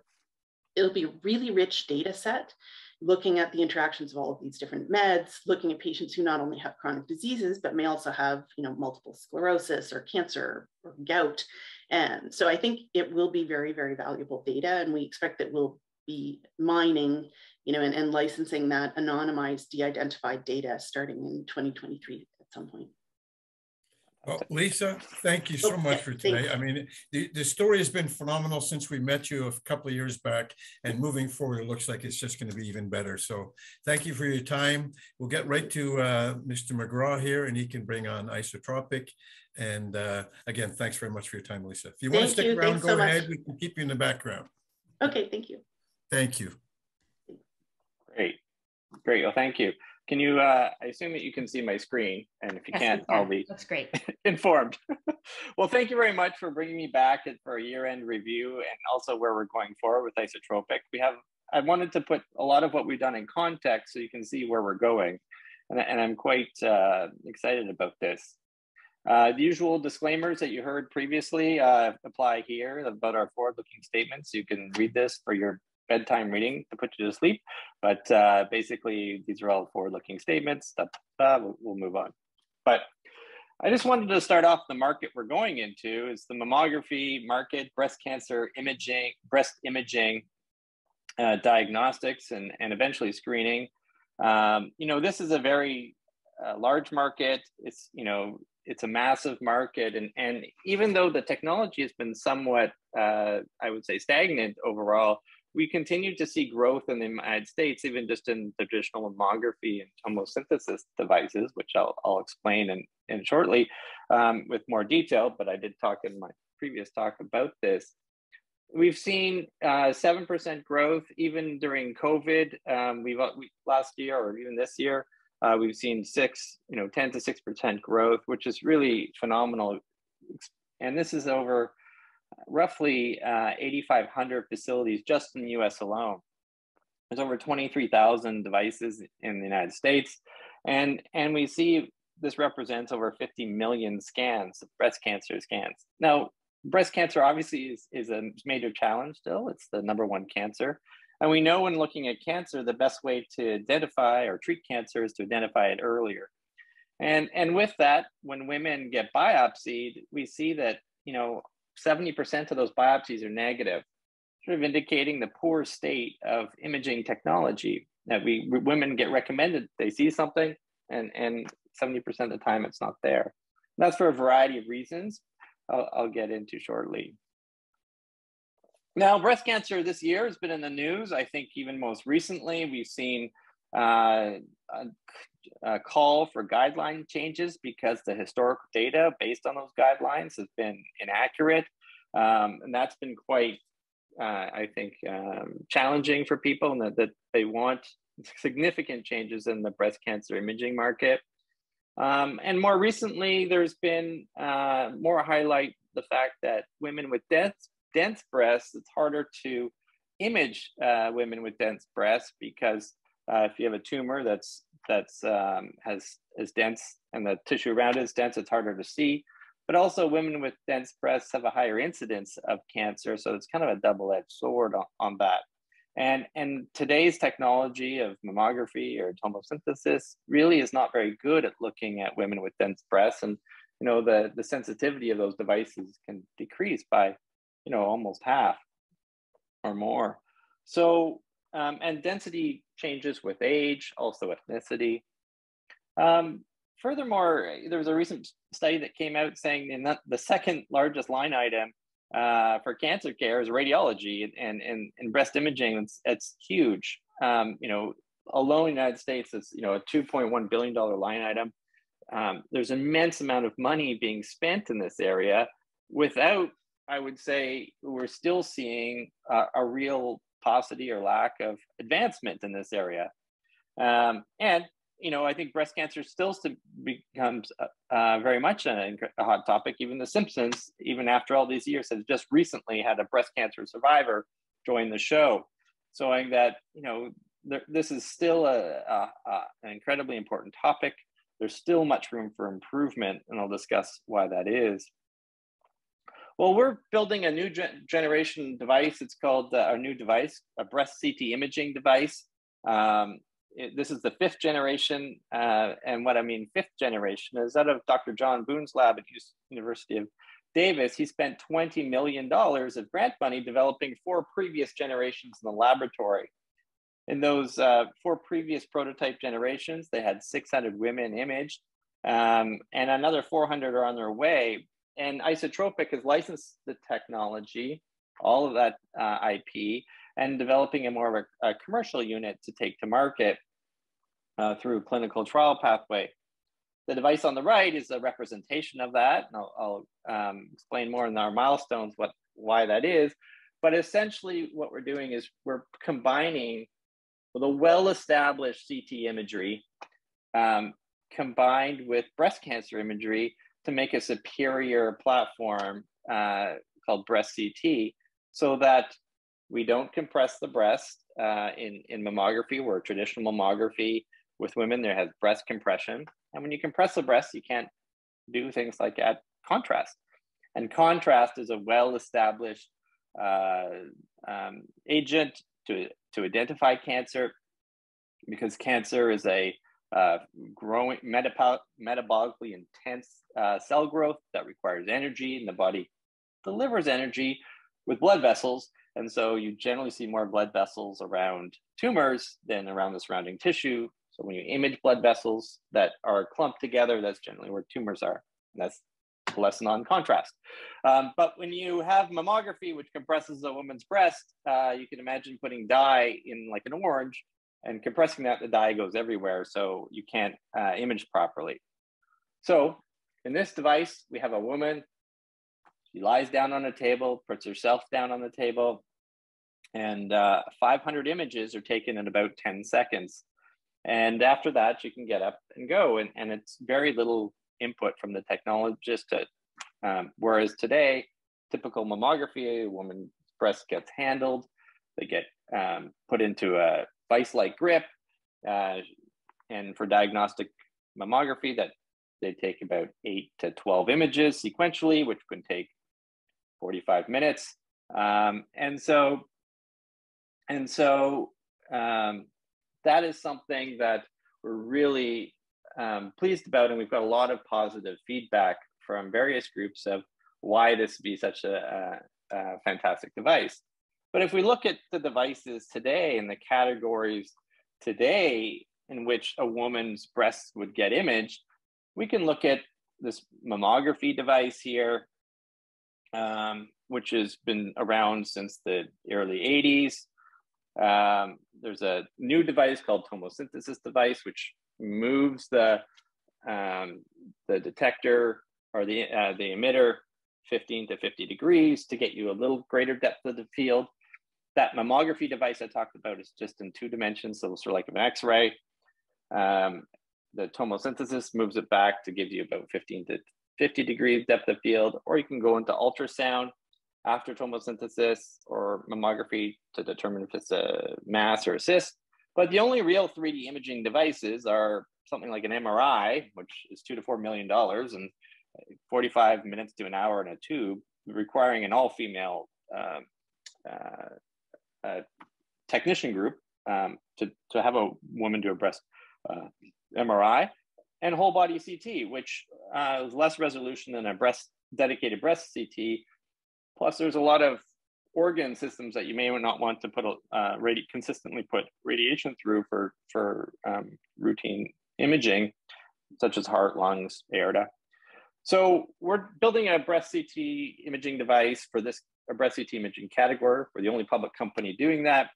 it'll be a really rich data set, looking at the interactions of all of these different meds, looking at patients who not only have chronic diseases, but may also have, multiple sclerosis or cancer or gout. And so I think it will be very, very valuable data. And we expect that we'll be mining, and licensing that anonymized, de-identified data starting in 2023 at some point. Well, Lisa, thank you so much for today. Thanks. I mean, the story has been phenomenal since we met you a couple of years back, and moving forward, it looks like it's just going to be even better. So thank you for your time. We'll get right to Mr. McGraw here, and he can bring on Izotropic. And again, thanks very much for your time, Lisa. If you want to stick around, go ahead. We can keep you in the background. Okay, thank you. Thank you. Great. Well, thank you. Can you, I assume that you can see my screen, and if you can't, I'll be That's great. informed. Well, thank you very much for bringing me back for a year-end review and also where we're going forward with Izotropic. I wanted to put a lot of what we've done in context so you can see where we're going. And I'm quite excited about this. The usual disclaimers that you heard previously apply here about our forward-looking statements. You can read this for your bedtime reading to put you to sleep, but basically these are all forward-looking statements. We'll move on. But I just wanted to start off the market we're going into is the mammography market, breast cancer imaging, breast imaging, diagnostics, and eventually screening. This is a very large market. It's a massive market, and even though the technology has been somewhat, I would say, stagnant overall, we continue to see growth in the United States, even just in traditional mammography and tomosynthesis devices, which I'll explain in shortly with more detail, but I did talk in my previous talk about this. We've seen 7% growth even during COVID. Last year or even this year, we've seen 10 to 6% growth, which is really phenomenal. And this is over roughly 8,500 facilities just in the US alone. There's over 23,000 devices in the United States. And we see this represents over 50 million scans, breast cancer scans. Now, breast cancer obviously is a major challenge still. It's the #1 cancer. And we know when looking at cancer, the best way to identify or treat cancer is to identify it earlier. And with that, when women get biopsied, we see that, 70% of those biopsies are negative, sort of indicating the poor state of imaging technology that women get recommended. They see something and 70% of the time it's not there. And that's for a variety of reasons I'll get into shortly. Now, breast cancer this year has been in the news. I think even most recently, we've seen a call for guideline changes because the historical data based on those guidelines has been inaccurate. And that's been quite, I think, challenging for people, and that they want significant changes in the breast cancer imaging market. And more recently, there's been more highlight the fact that women with dense breasts, it's harder to image women with dense breasts because if you have a tumor that's is dense and the tissue around it is dense, it's harder to see. But also women with dense breasts have a higher incidence of cancer. So it's kind of a double-edged sword on that. And today's technology of mammography or tomosynthesis really is not very good at looking at women with dense breasts. And, the sensitivity of those devices can decrease by, almost half or more. So, and density changes with age, also ethnicity. Furthermore, there was a recent study that came out saying that the second largest line item for cancer care is radiology, and breast imaging. It's huge. You know, alone in the United States, it's, you know, a $2.1 billion line item. There's an immense amount of money being spent in this area without, I would say, we're still seeing a real paucity or lack of advancement in this area. And, you know, I think breast cancer still becomes very much a hot topic. Even The Simpsons, even after all these years, has just recently had a breast cancer survivor join the show, showing that, you know, this is still an incredibly important topic. There's still much room for improvement, and I'll discuss why that is. Well, we're building a new generation device. It's called our new device, a breast CT imaging device. This is the 5th generation, and what I mean 5th generation is out of Dr. John Boone's lab at University of Davis. He spent $20 million of grant money developing 4 previous generations in the laboratory. In those 4 previous prototype generations, they had 600 women imaged, and another 400 are on their way. And Izotropic has licensed the technology, all of that IP, and developing a more of a commercial unit to take to market through clinical trial pathway. The device on the right is a representation of that, and I'll explain more in our milestones why that is. But essentially what we're doing is we're combining with a well-established CT imagery combined with breast cancer imagery to make a superior platform called breast CT, so that we don't compress the breast in mammography, where traditional mammography with women, there has breast compression. And when you compress the breast, you can't do things like add contrast. And contrast is a well-established agent to identify cancer, because cancer is a growing, metabolically intense cell growth that requires energy, and the body delivers energy with blood vessels. And so you generally see more blood vessels around tumors than around the surrounding tissue. So when you image blood vessels that are clumped together, that's generally where tumors are. And that's a lesson on contrast. But when you have mammography, which compresses a woman's breast, you can imagine putting dye in like an orange and compressing that, the dye goes everywhere, so you can't image properly. So in this device, we have a woman. She lies down on a table, puts herself down on the table, and 500 images are taken in about 10 seconds. And after that, you can get up and go. And it's very little input from the technologist. Whereas today, typical mammography, a woman's breast gets handled. They get put into a vice-like grip. And for diagnostic mammography, that they take about 8 to 12 images sequentially, which can take 45 minutes. And so that is something that we're really pleased about, and we've got a lot of positive feedback from various groups of why this would be such a fantastic device. But if we look at the devices today and the categories today in which a woman's breasts would get imaged, we can look at this mammography device here, which has been around since the early 80s. There's a new device called Tomosynthesis Device, which moves the detector or the emitter 15 to 50 degrees to get you a little greater depth of the field. That mammography device I talked about is just in 2 dimensions, so it's sort of like an X-ray. The tomosynthesis moves it back to give you about 15 to 50 degrees depth of field, or you can go into ultrasound after tomosynthesis or mammography to determine if it's a mass or a cyst. But the only real 3D imaging devices are something like an MRI, which is $2 to $4 million and 45 minutes to an hour in a tube, requiring an all-female technician group to have a woman do a breast MRI, and whole body CT, which is less resolution than a dedicated breast CT. Plus, there's a lot of organ systems that you may not want to put consistently put radiation through for routine imaging, such as heart, lungs, aorta. So we're building a breast CT imaging device for this breast CT imaging category. We're the only public company doing that.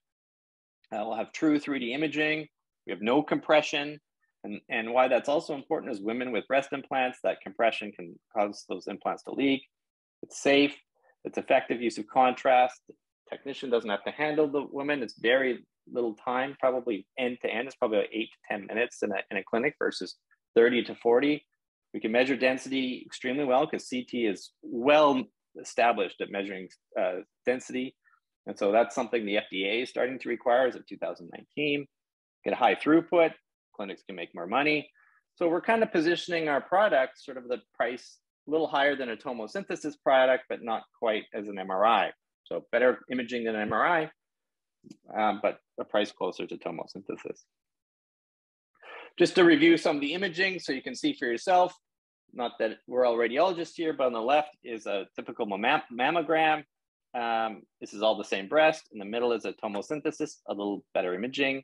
We'll have true 3D imaging. We have no compression. And why that's also important is women with breast implants, that compression can cause those implants to leak. It's safe, it's effective use of contrast. The technician doesn't have to handle the woman. It's very little time, probably end to end. It's probably 8 to 10 minutes in a clinic versus 30 to 40. We can measure density extremely well because CT is well established at measuring density. And so that's something the FDA is starting to require as of 2019. Get a high throughput, clinics can make more money. So we're kind of positioning our product sort of the price a little higher than a tomosynthesis product, but not quite as an MRI. So better imaging than an MRI, but a price closer to tomosynthesis. Just to review some of the imaging so you can see for yourself, not that we're all radiologists here, but on the left is a typical mammogram. This is all the same breast. In the middle is a tomosynthesis, a little better imaging.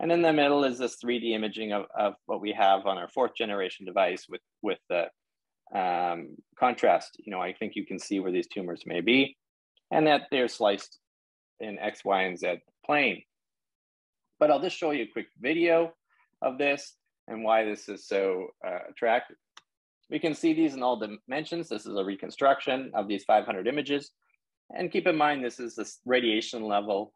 And in the middle is this 3D imaging of what we have on our 4th generation device with the contrast. You know, I think you can see where these tumors may be and that they're sliced in X, Y, and Z plane. But I'll just show you a quick video of this and why this is so attractive. We can see these in all dimensions. This is a reconstruction of these 500 images. And keep in mind, this is this radiation level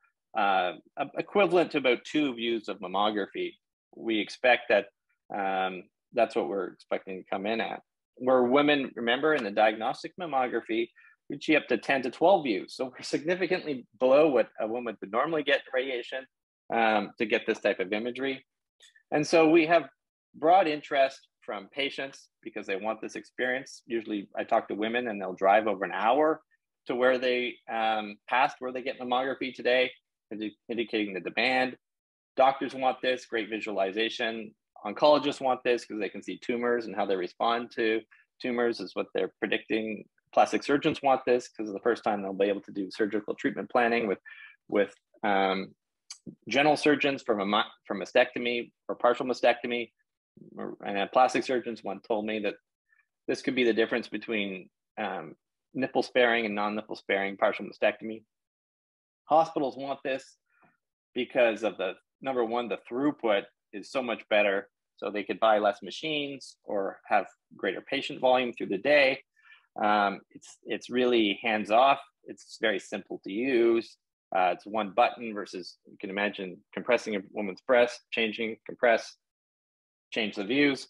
equivalent to about 2 views of mammography. We expect that that's what we're expecting to come in at. Where women, remember, in the diagnostic mammography, we see up to 10 to 12 views. So we're significantly below what a woman would normally get in radiation to get this type of imagery. And so we have broad interest from patients because they want this experience. Usually I talk to women and they'll drive over an hour to where they past where they get mammography today, indicating the demand. Doctors want this, great visualization. Oncologists want this because they can see tumors and how they respond to tumors is what they're predicting. Plastic surgeons want this because it's the first time they'll be able to do surgical treatment planning with general surgeons from mastectomy or partial mastectomy. And plastic surgeons once told me that this could be the difference between nipple sparing and non-nipple sparing partial mastectomy. Hospitals want this because of the, number one, the throughput is so much better. So they could buy less machines or have greater patient volume through the day. It's really hands-off. It's very simple to use. It's one button versus, you can imagine compressing a woman's breast, changing, compress, change the views.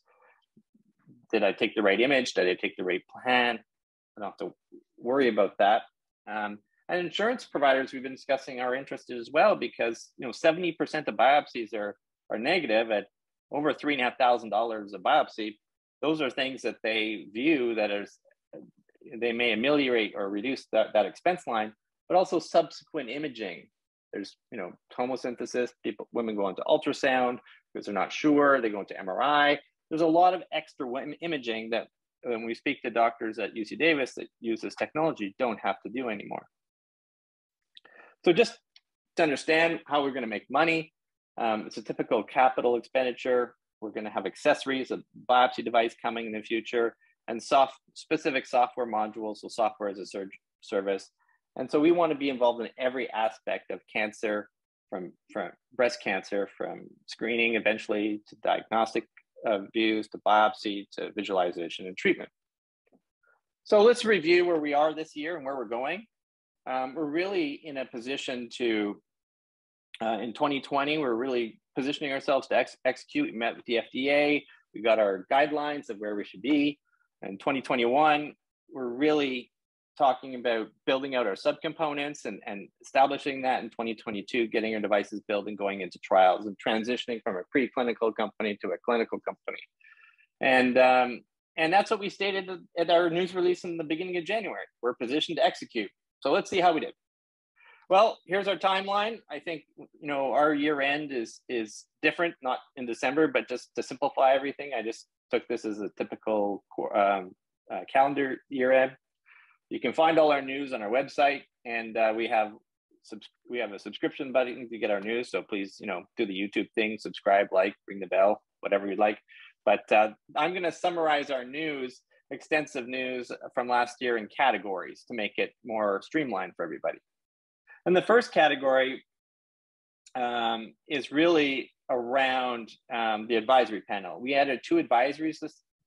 Did I take the right image? Did I take the right plan? I don't have to worry about that. And insurance providers, we've been discussing, are interested as well because 70% of biopsies are negative at over $3,500 a biopsy. Those are things that they view that they may ameliorate or reduce that expense line, but also subsequent imaging. There's tomosynthesis. Women go into ultrasound because they're not sure. They go into MRI. There's a lot of extra imaging that when we speak to doctors at UC Davis that use this technology don't have to do anymore. So just to understand how we're going to make money, it's a typical capital expenditure. We're going to have accessories, a biopsy device coming in the future, and specific software modules, so software as a service. And so we want to be involved in every aspect of cancer, from breast cancer, from screening eventually to diagnostic views, to biopsy, to visualization and treatment. So let's review where we are this year and where we're going. We're really in a position to, in 2020, we're really positioning ourselves to execute. We met with the FDA. We got our guidelines of where we should be. In 2021, we're really talking about building out our subcomponents and establishing that. In 2022, getting our devices built and going into trials and transitioning from a preclinical company to a clinical company. And that's what we stated at our news release in the beginning of January. We're positioned to execute. So let's see how we did. Well, here's our timeline. I think our year end is different, not in December, but just to simplify everything, I just took this as a typical calendar year end. You can find all our news on our website, and we have a subscription button to get our news. So please, do the YouTube thing, subscribe, like, ring the bell, whatever you'd like. But I'm going to summarize our news extensive news from last year in categories to make it more streamlined for everybody. And the first category is really around the advisory panel. We added 2 advisories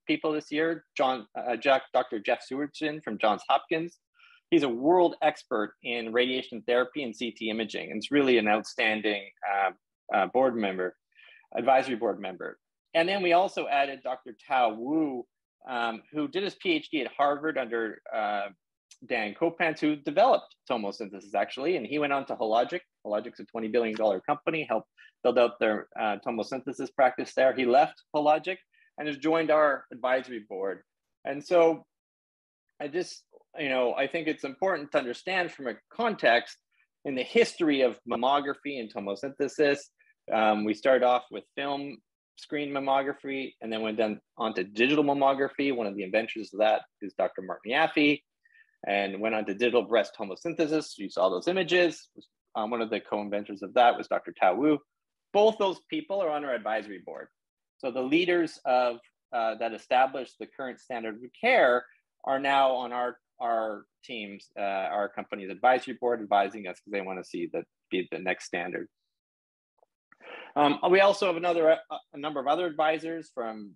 people this year, Dr. Jeff Sewardson from Johns Hopkins. He's a world expert in radiation therapy and CT imaging, and it's really an outstanding board member, advisory board member. And then we also added Dr. Tao Wu, who did his PhD at Harvard under Dan Kopantz, who developed tomosynthesis actually, and he went on to Hologic. Hologic's a $20 billion company, helped build out their tomosynthesis practice there. He left Hologic and has joined our advisory board. And so I just, I think it's important to understand from a context in the history of mammography and tomosynthesis. We started off with film screen mammography and then went on to digital mammography. One of the inventors of that is Dr. Martin Yaffe, and went on to digital breast tomosynthesis. You saw those images. One of the co-inventors of that was Dr. Tao Wu. Both those people are on our advisory board. So the leaders of that established the current standard of care are now on our teams, our company's advisory board, advising us because they want to see that be the next standard. We also have a number of other advisors from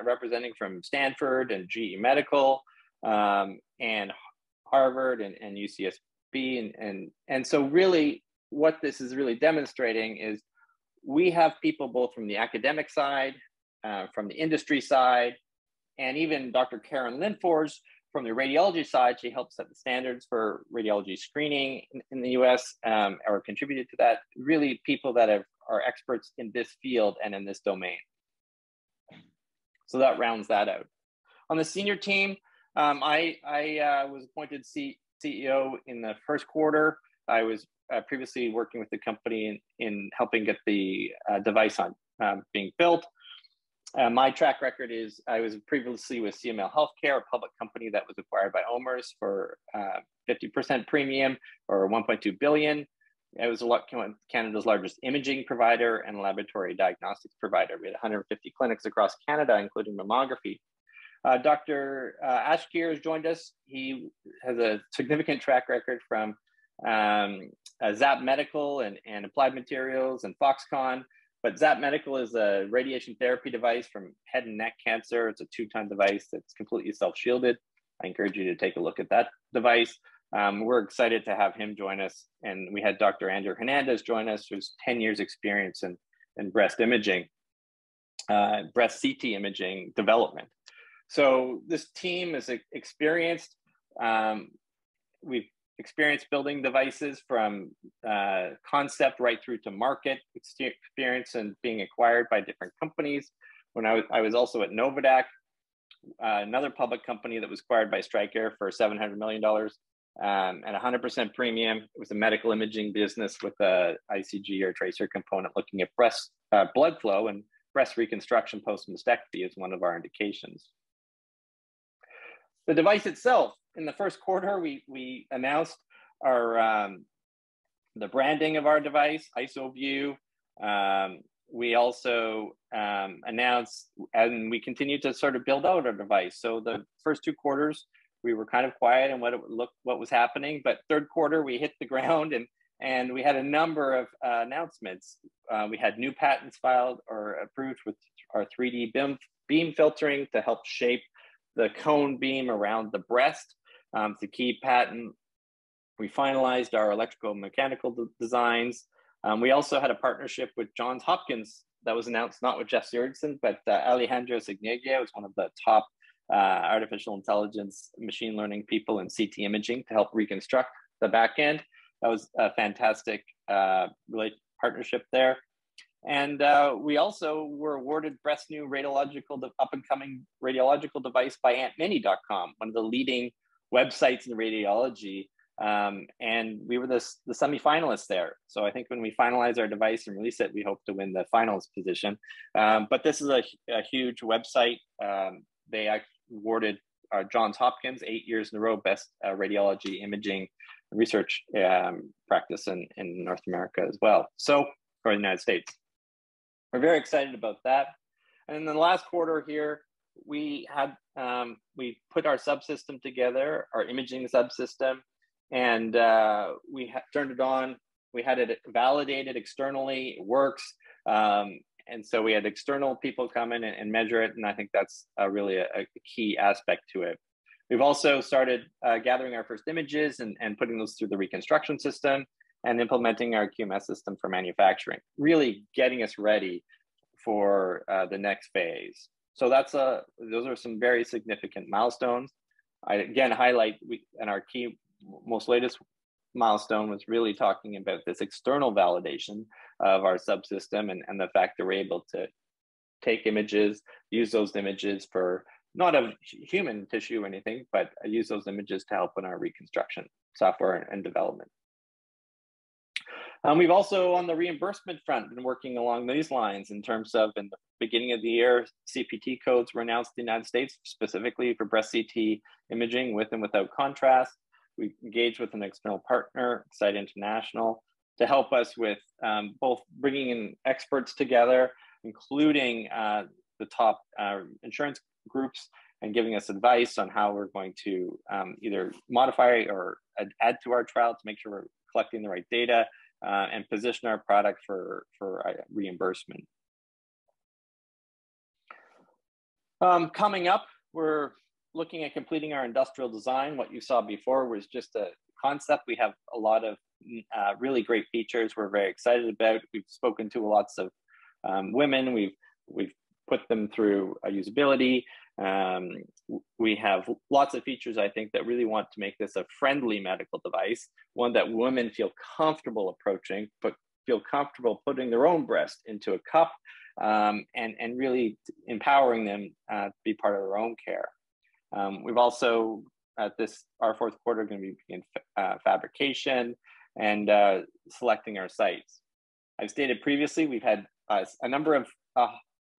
representing from Stanford and GE Medical and Harvard and UCSB. And so really what this is really demonstrating is we have people both from the academic side, from the industry side, and even Dr. Karen Linfors from the radiology side. She helped set the standards for radiology screening in the US or contributed to that. Really people that are experts in this field and in this domain. So that rounds that out. On the senior team, I was appointed CEO in the first quarter. I was previously working with the company in helping get the device on being built. My track record is I was previously with CML Healthcare, a public company that was acquired by OMERS for 50% premium or 1.2 billion. It was Canada's largest imaging provider and laboratory diagnostics provider. We had 150 clinics across Canada, including mammography. Dr. Ashkir has joined us. He has a significant track record from Zap Medical and Applied Materials and Foxconn. But Zap Medical is a radiation therapy device from head and neck cancer. It's a 2-ton device that's completely self-shielded. I encourage you to take a look at that device. We're excited to have him join us. And we had Dr. Andrew Hernandez join us, who's 10 years experience in breast imaging, breast CT imaging development. So this team is experienced. We've experienced building devices from concept right through to market, experience and being acquired by different companies. When I was also at Novadac, another public company that was acquired by Stryker for $700 million and 100% premium. It was a medical imaging business with a ICG or tracer component looking at breast blood flow, and breast reconstruction post-mastectomy is one of our indications. The device itself, in the first quarter, we announced our the branding of our device, IsoView. We also announced, and we continue to sort of build out our device. So the first 2 quarters, we were kind of quiet on what was happening, but third quarter we hit the ground and we had a number of announcements. We had new patents filed or approved with our 3D beam filtering to help shape the cone beam around the breast. It's a key patent. We finalized our electrical mechanical designs. We also had a partnership with Johns Hopkins that was announced, not with Jeff Sewardson, but Alejandro Signegia was one of the top artificial intelligence machine learning people in CT imaging to help reconstruct the back end. That was a fantastic partnership there. And we also were awarded Best New Up-and-Coming Radiological Device by AntMini.com, one of the leading websites in radiology. And we were the semi-finalists there. So I think when we finalize our device and release it, we hope to win the finals position. But this is a huge website. They awarded Johns Hopkins 8 years in a row Best Radiology Imaging Research practice in North America as well, or the United States. We're very excited about that. And in the last quarter here, we had we put our subsystem together, our imaging subsystem, and we turned it on. We had it validated externally. It works, and so we had external people come in and measure it, and I think that's really a key aspect to it. We've also started gathering our first images and putting those through the reconstruction system and implementing our QMS system for manufacturing, really getting us ready for the next phase. So that's those are some very significant milestones. I again highlight and our key most latest milestone was really talking about this external validation of our subsystem and the fact that we're able to take images, use those images for not of human tissue or anything, but use those images to help in our reconstruction software and development. We've also, on the reimbursement front, been working along these lines in terms of, in the beginning of the year, CPT codes were announced in the United States, specifically for breast CT imaging with and without contrast. We engaged with an external partner, Site International, to help us with both bringing in experts together, including the top insurance groups, and giving us advice on how we're going to either modify or add to our trial to make sure we're collecting the right data and position our product for reimbursement. Coming up, we're looking at completing our industrial design. What you saw before was just a concept. We have a lot of really great features we're very excited about. We've spoken to lots of women. We've put them through a usability. We have lots of features, I think, that really want to make this a friendly medical device, one that women feel comfortable approaching, but feel comfortable putting their own breast into a cup, and really empowering them to be part of their own care. We've also, at our fourth quarter, going to be in fabrication and selecting our sites. I've stated previously, we've had a number of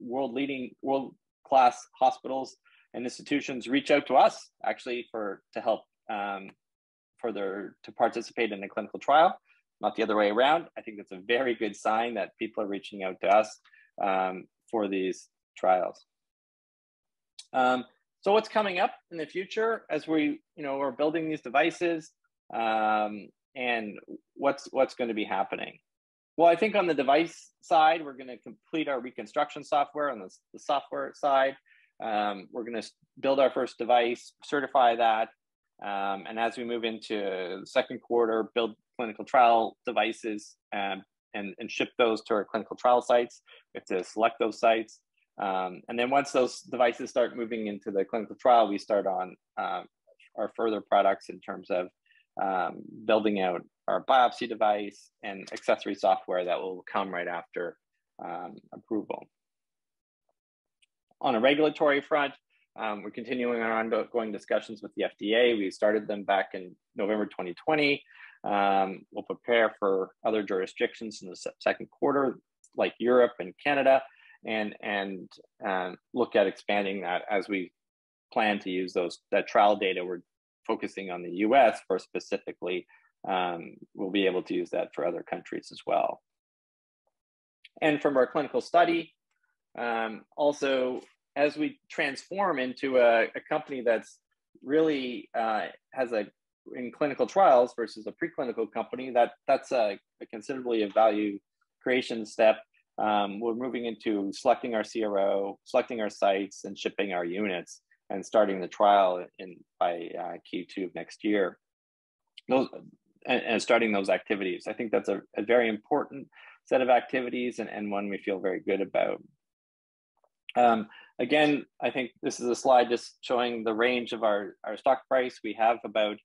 world-class hospitals and institutions reach out to us actually to help to participate in a clinical trial, not the other way around. I think that's a very good sign that people are reaching out to us for these trials. So what's coming up in the future as we're building these devices, and what's going to be happening? Well, I think on the device side, we're going to complete our reconstruction software. On the software side, we're going to build our first device, certify that, and as we move into the second quarter, build clinical trial devices and ship those to our clinical trial sites. We have to select those sites. And then once those devices start moving into the clinical trial, we start on our further products in terms of building out our biopsy device and accessory software that will come right after approval. On a regulatory front, we're continuing our ongoing discussions with the FDA. We started them back in November 2020. We'll prepare for other jurisdictions in the second quarter, like Europe and Canada, and look at expanding that as we plan to use that trial data. We're focusing on the US for specifically. We'll be able to use that for other countries as well. And from our clinical study, also, as we transform into a company that's really has in clinical trials versus a preclinical company, that's a considerably a value creation step. We're moving into selecting our CRO, selecting our sites, and shipping our units, and starting the trial by Q2 of next year. And starting those activities. I think that's a very important set of activities and one we feel very good about. Again, I think this is a slide just showing the range of our stock price. We have about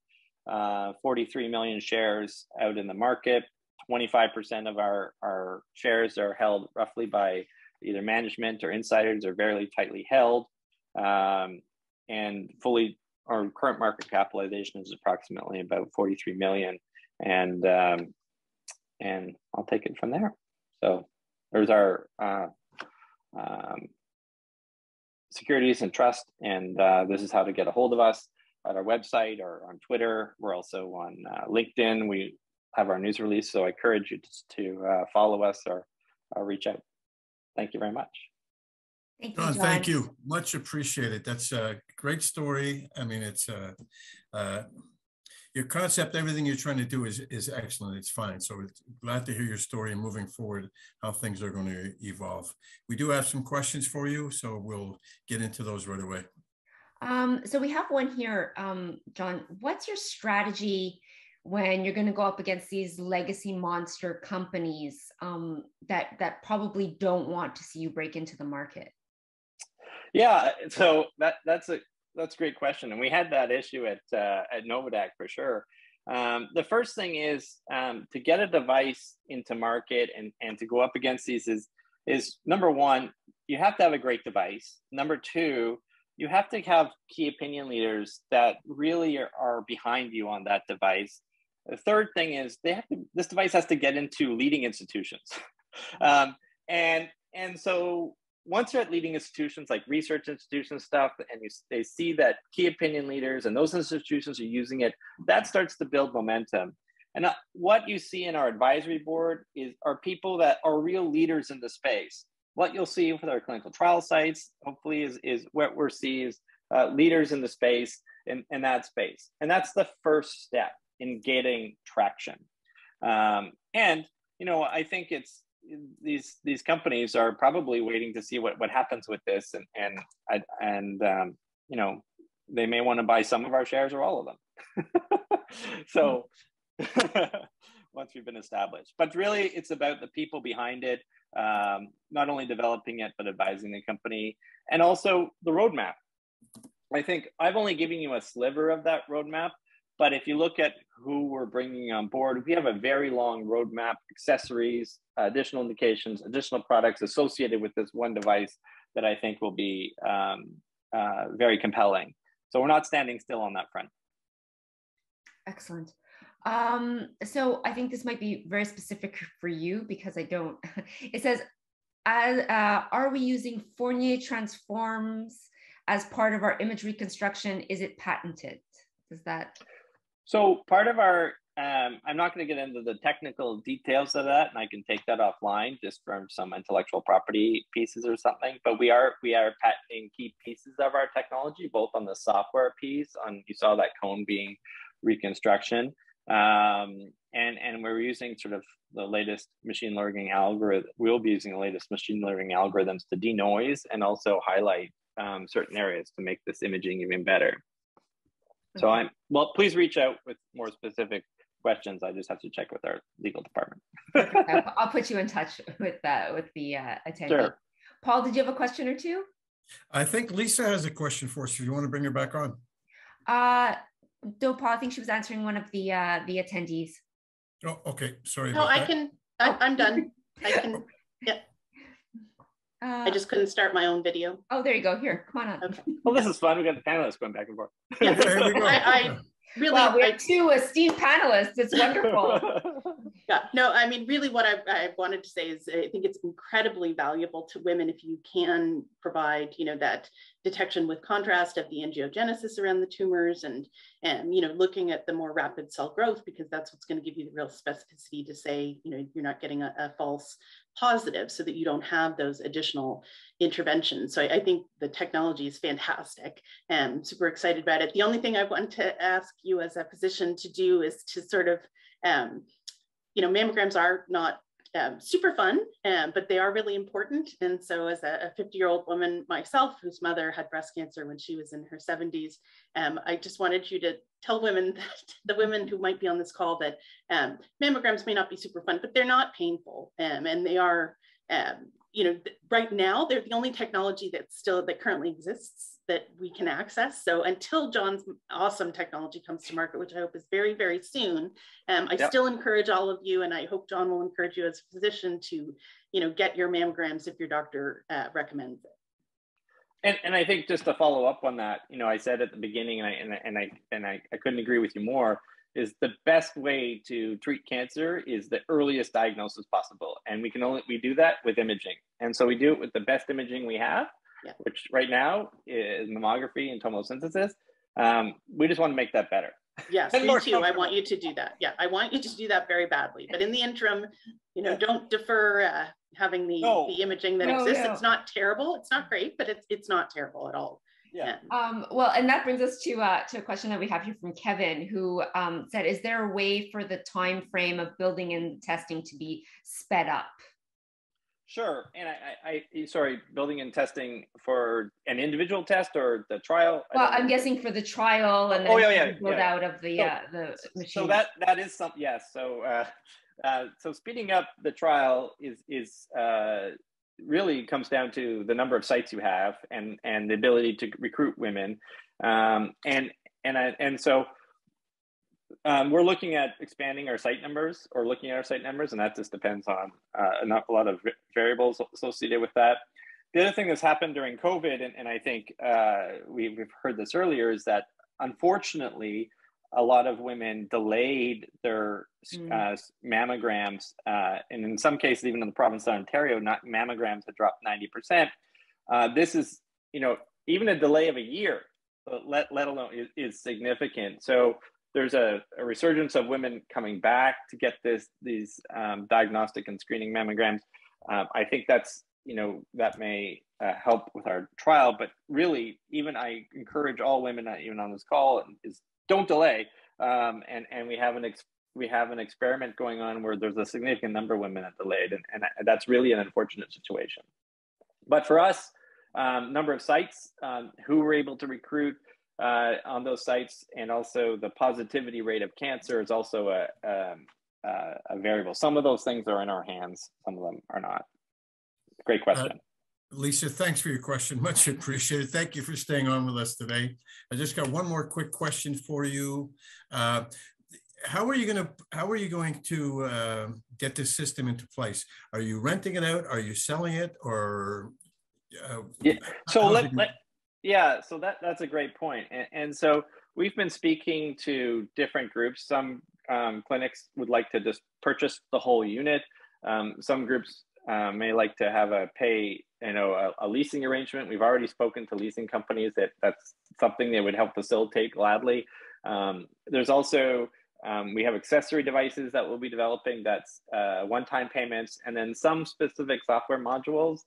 43 million shares out in the market. 25% of our shares are held roughly by either management or insiders, or very tightly held. And our current market capitalization is approximately about 43 million. And I'll take it from there. So there's our securities and trust, and this is how to get a hold of us at our website or on Twitter. We're also on LinkedIn. We have our news release, so I encourage you to follow us or reach out. Thank you very much. Thank you, John, John. thank you. Much appreciated. That's a great story. I mean, it's your concept, everything you're trying to do is excellent. It's fine. So it's glad to hear your story and moving forward, how things are going to evolve. We do have some questions for you, so we'll get into those right away. So we have one here, John. What's your strategy when you're going to go up against these legacy monster companies that probably don't want to see you break into the market? Yeah, so that's a great question, and we had that issue at Novadac for sure. The first thing is to get a device into market and to go up against these is number one, you have to have a great device. Number two, you have to have key opinion leaders that really are behind you on that device. The third thing is this device has to get into leading institutions. And so once you're at leading institutions like research institution stuff, and they see that key opinion leaders and those institutions are using it, that starts to build momentum. And what you see in our advisory board are people that are real leaders in the space. What you'll see with our clinical trial sites, hopefully, is what we're seeing is leaders in the space, in that space. And that's the first step in getting traction. And, you know, I think it's, these companies are probably waiting to see what happens with this, and you know, they may want to buy some of our shares or all of them. So once we've been established, but really it's about the people behind it, not only developing it but advising the company, and also the roadmap. I think I've only given you a sliver of that roadmap, but if you look at who we're bringing on board, we have a very long roadmap, accessories, additional indications, additional products associated with this one device that I think will be very compelling. So we're not standing still on that front. Excellent. So I think this might be very specific for you because I don't, it says, are we using Fourier transforms as part of our image reconstruction? Is it patented? Does that? So part of our, I'm not going to get into the technical details of that, and I can take that offline just from some intellectual property pieces or something. But we are patenting key pieces of our technology, both on the software piece, you saw that cone being reconstruction, and we're using sort of the latest machine learning algorithm. We'll be using the latest machine learning algorithms to denoise and also highlight certain areas to make this imaging even better. So well, please reach out with more specific questions. I just have to check with our legal department. I'll put you in touch with the attendee. Sure. Paul, did you have a question or two? I think Lisa has a question for us. If you want to bring her back on. No, Paul, I think she was answering one of the attendees. Oh, okay. Sorry. No, I'm done. I can. Yeah. I just couldn't start my own video. Oh, there you go. Here, come on up. Okay. Well, this is fun. We got the panelists going back and forth. Yes. There we go. I really, wow, we have two esteemed panelists. It's wonderful. Yeah, no, I mean, really what I wanted to say is I think it's incredibly valuable to women if you can provide, you know, that detection with contrast of the angiogenesis around the tumors and you know, looking at the more rapid cell growth, because that's what's going to give you the real specificity to say, you know, you're not getting a false positive, so that you don't have those additional interventions. So I think the technology is fantastic and super excited about it. The only thing I want to ask you as a physician to do is to sort of, you know, mammograms are not super fun, but they are really important. And so as a 50-year-old woman myself, whose mother had breast cancer when she was in her 70s, I just wanted you to tell women, the women who might be on this call, that mammograms may not be super fun, but they're not painful. And they are, you know, right now, they're the only technology that currently exists that we can access. So until John's awesome technology comes to market, which I hope is very, very soon, I still encourage all of you, and I hope John will encourage you as a physician to, you know, get your mammograms if your doctor recommends it. And I think just to follow up on that, you know, I said at the beginning, and I couldn't agree with you more, is the best way to treat cancer is the earliest diagnosis possible. And we do that with imaging. And so we do it with the best imaging we have, which right now is mammography and tomosynthesis. We just want to make that better. Yes, me too. I want you to do that. Yeah, I want you to do that very badly. But in the interim, you know, don't defer having the imaging that exists. It's not terrible. It's not great, but it's not terrible at all. Yeah. Well, and that brings us to a question that we have here from Kevin, who said, is there a way for the time frame of building in testing to be sped up? Sure. And sorry, building and testing for an individual test or the trial? Well, I'm guessing for the trial and then build out of the machine. So that is something, yes. So speeding up the trial is really comes down to the number of sites you have and the ability to recruit women. So we're looking at expanding our site numbers or looking at our site numbers, and that just depends on a lot of variables associated with that. The other thing that's happened during COVID, and I think we've heard this earlier, is that unfortunately, a lot of women delayed their mammograms, and in some cases, even in the province of Ontario, mammograms have dropped 90%. This is, even a delay of a year, let alone is significant. So there's a resurgence of women coming back to get these diagnostic and screening mammograms. I think that's, that may help with our trial, but really, even I encourage all women, even on this call, is don't delay. And we have an experiment going on where there's a significant number of women that delayed, and that's really an unfortunate situation. But for us, number of sites, who we're able to recruit on those sites, and also the positivity rate of cancer is also a variable. Some of those things are in our hands, some of them are not. Great question. Lisa, thanks for your question. Much appreciated. Thank you for staying on with us today. I just got one more quick question for you. How are you going to get this system into place? Are you renting it out? Are you selling it? Or so that's a great point. And so we've been speaking to different groups. Some clinics would like to just purchase the whole unit. Some groups may like to have a leasing arrangement. We've already spoken to leasing companies that's something they would help facilitate gladly. There's also, we have accessory devices that we'll be developing that's one-time payments, and then some specific software modules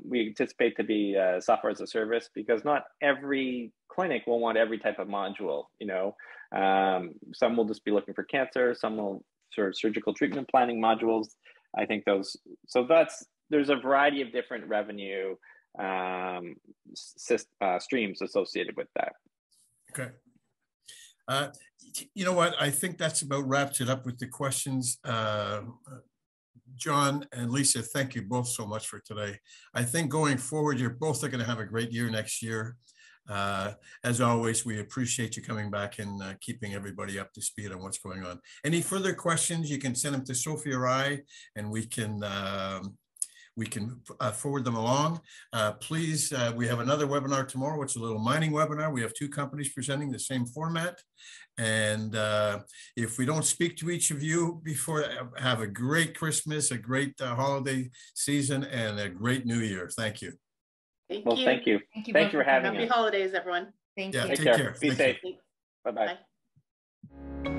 we anticipate to be software as a service, because not every clinic will want every type of module. Some will just be looking for cancer, some will sort of surgical treatment planning modules. I think there's a variety of different revenue streams associated with that. Okay. You know what? I think that's about wraps it up with the questions. John and Lisa, thank you both so much for today. I think going forward, you're both going to have a great year next year. As always, we appreciate you coming back and keeping everybody up to speed on what's going on. Any further questions, you can send them to Sophie or I, and we can forward them along. Please, we have another webinar tomorrow. It's a little mining webinar. We have two companies presenting the same format. And if we don't speak to each of you before, have a great Christmas, a great holiday season, and a great New Year. Thank you. Thank you. Thank you for having us. Happy holidays, everyone. Thank you. Take care. Be safe. Bye-bye. Bye.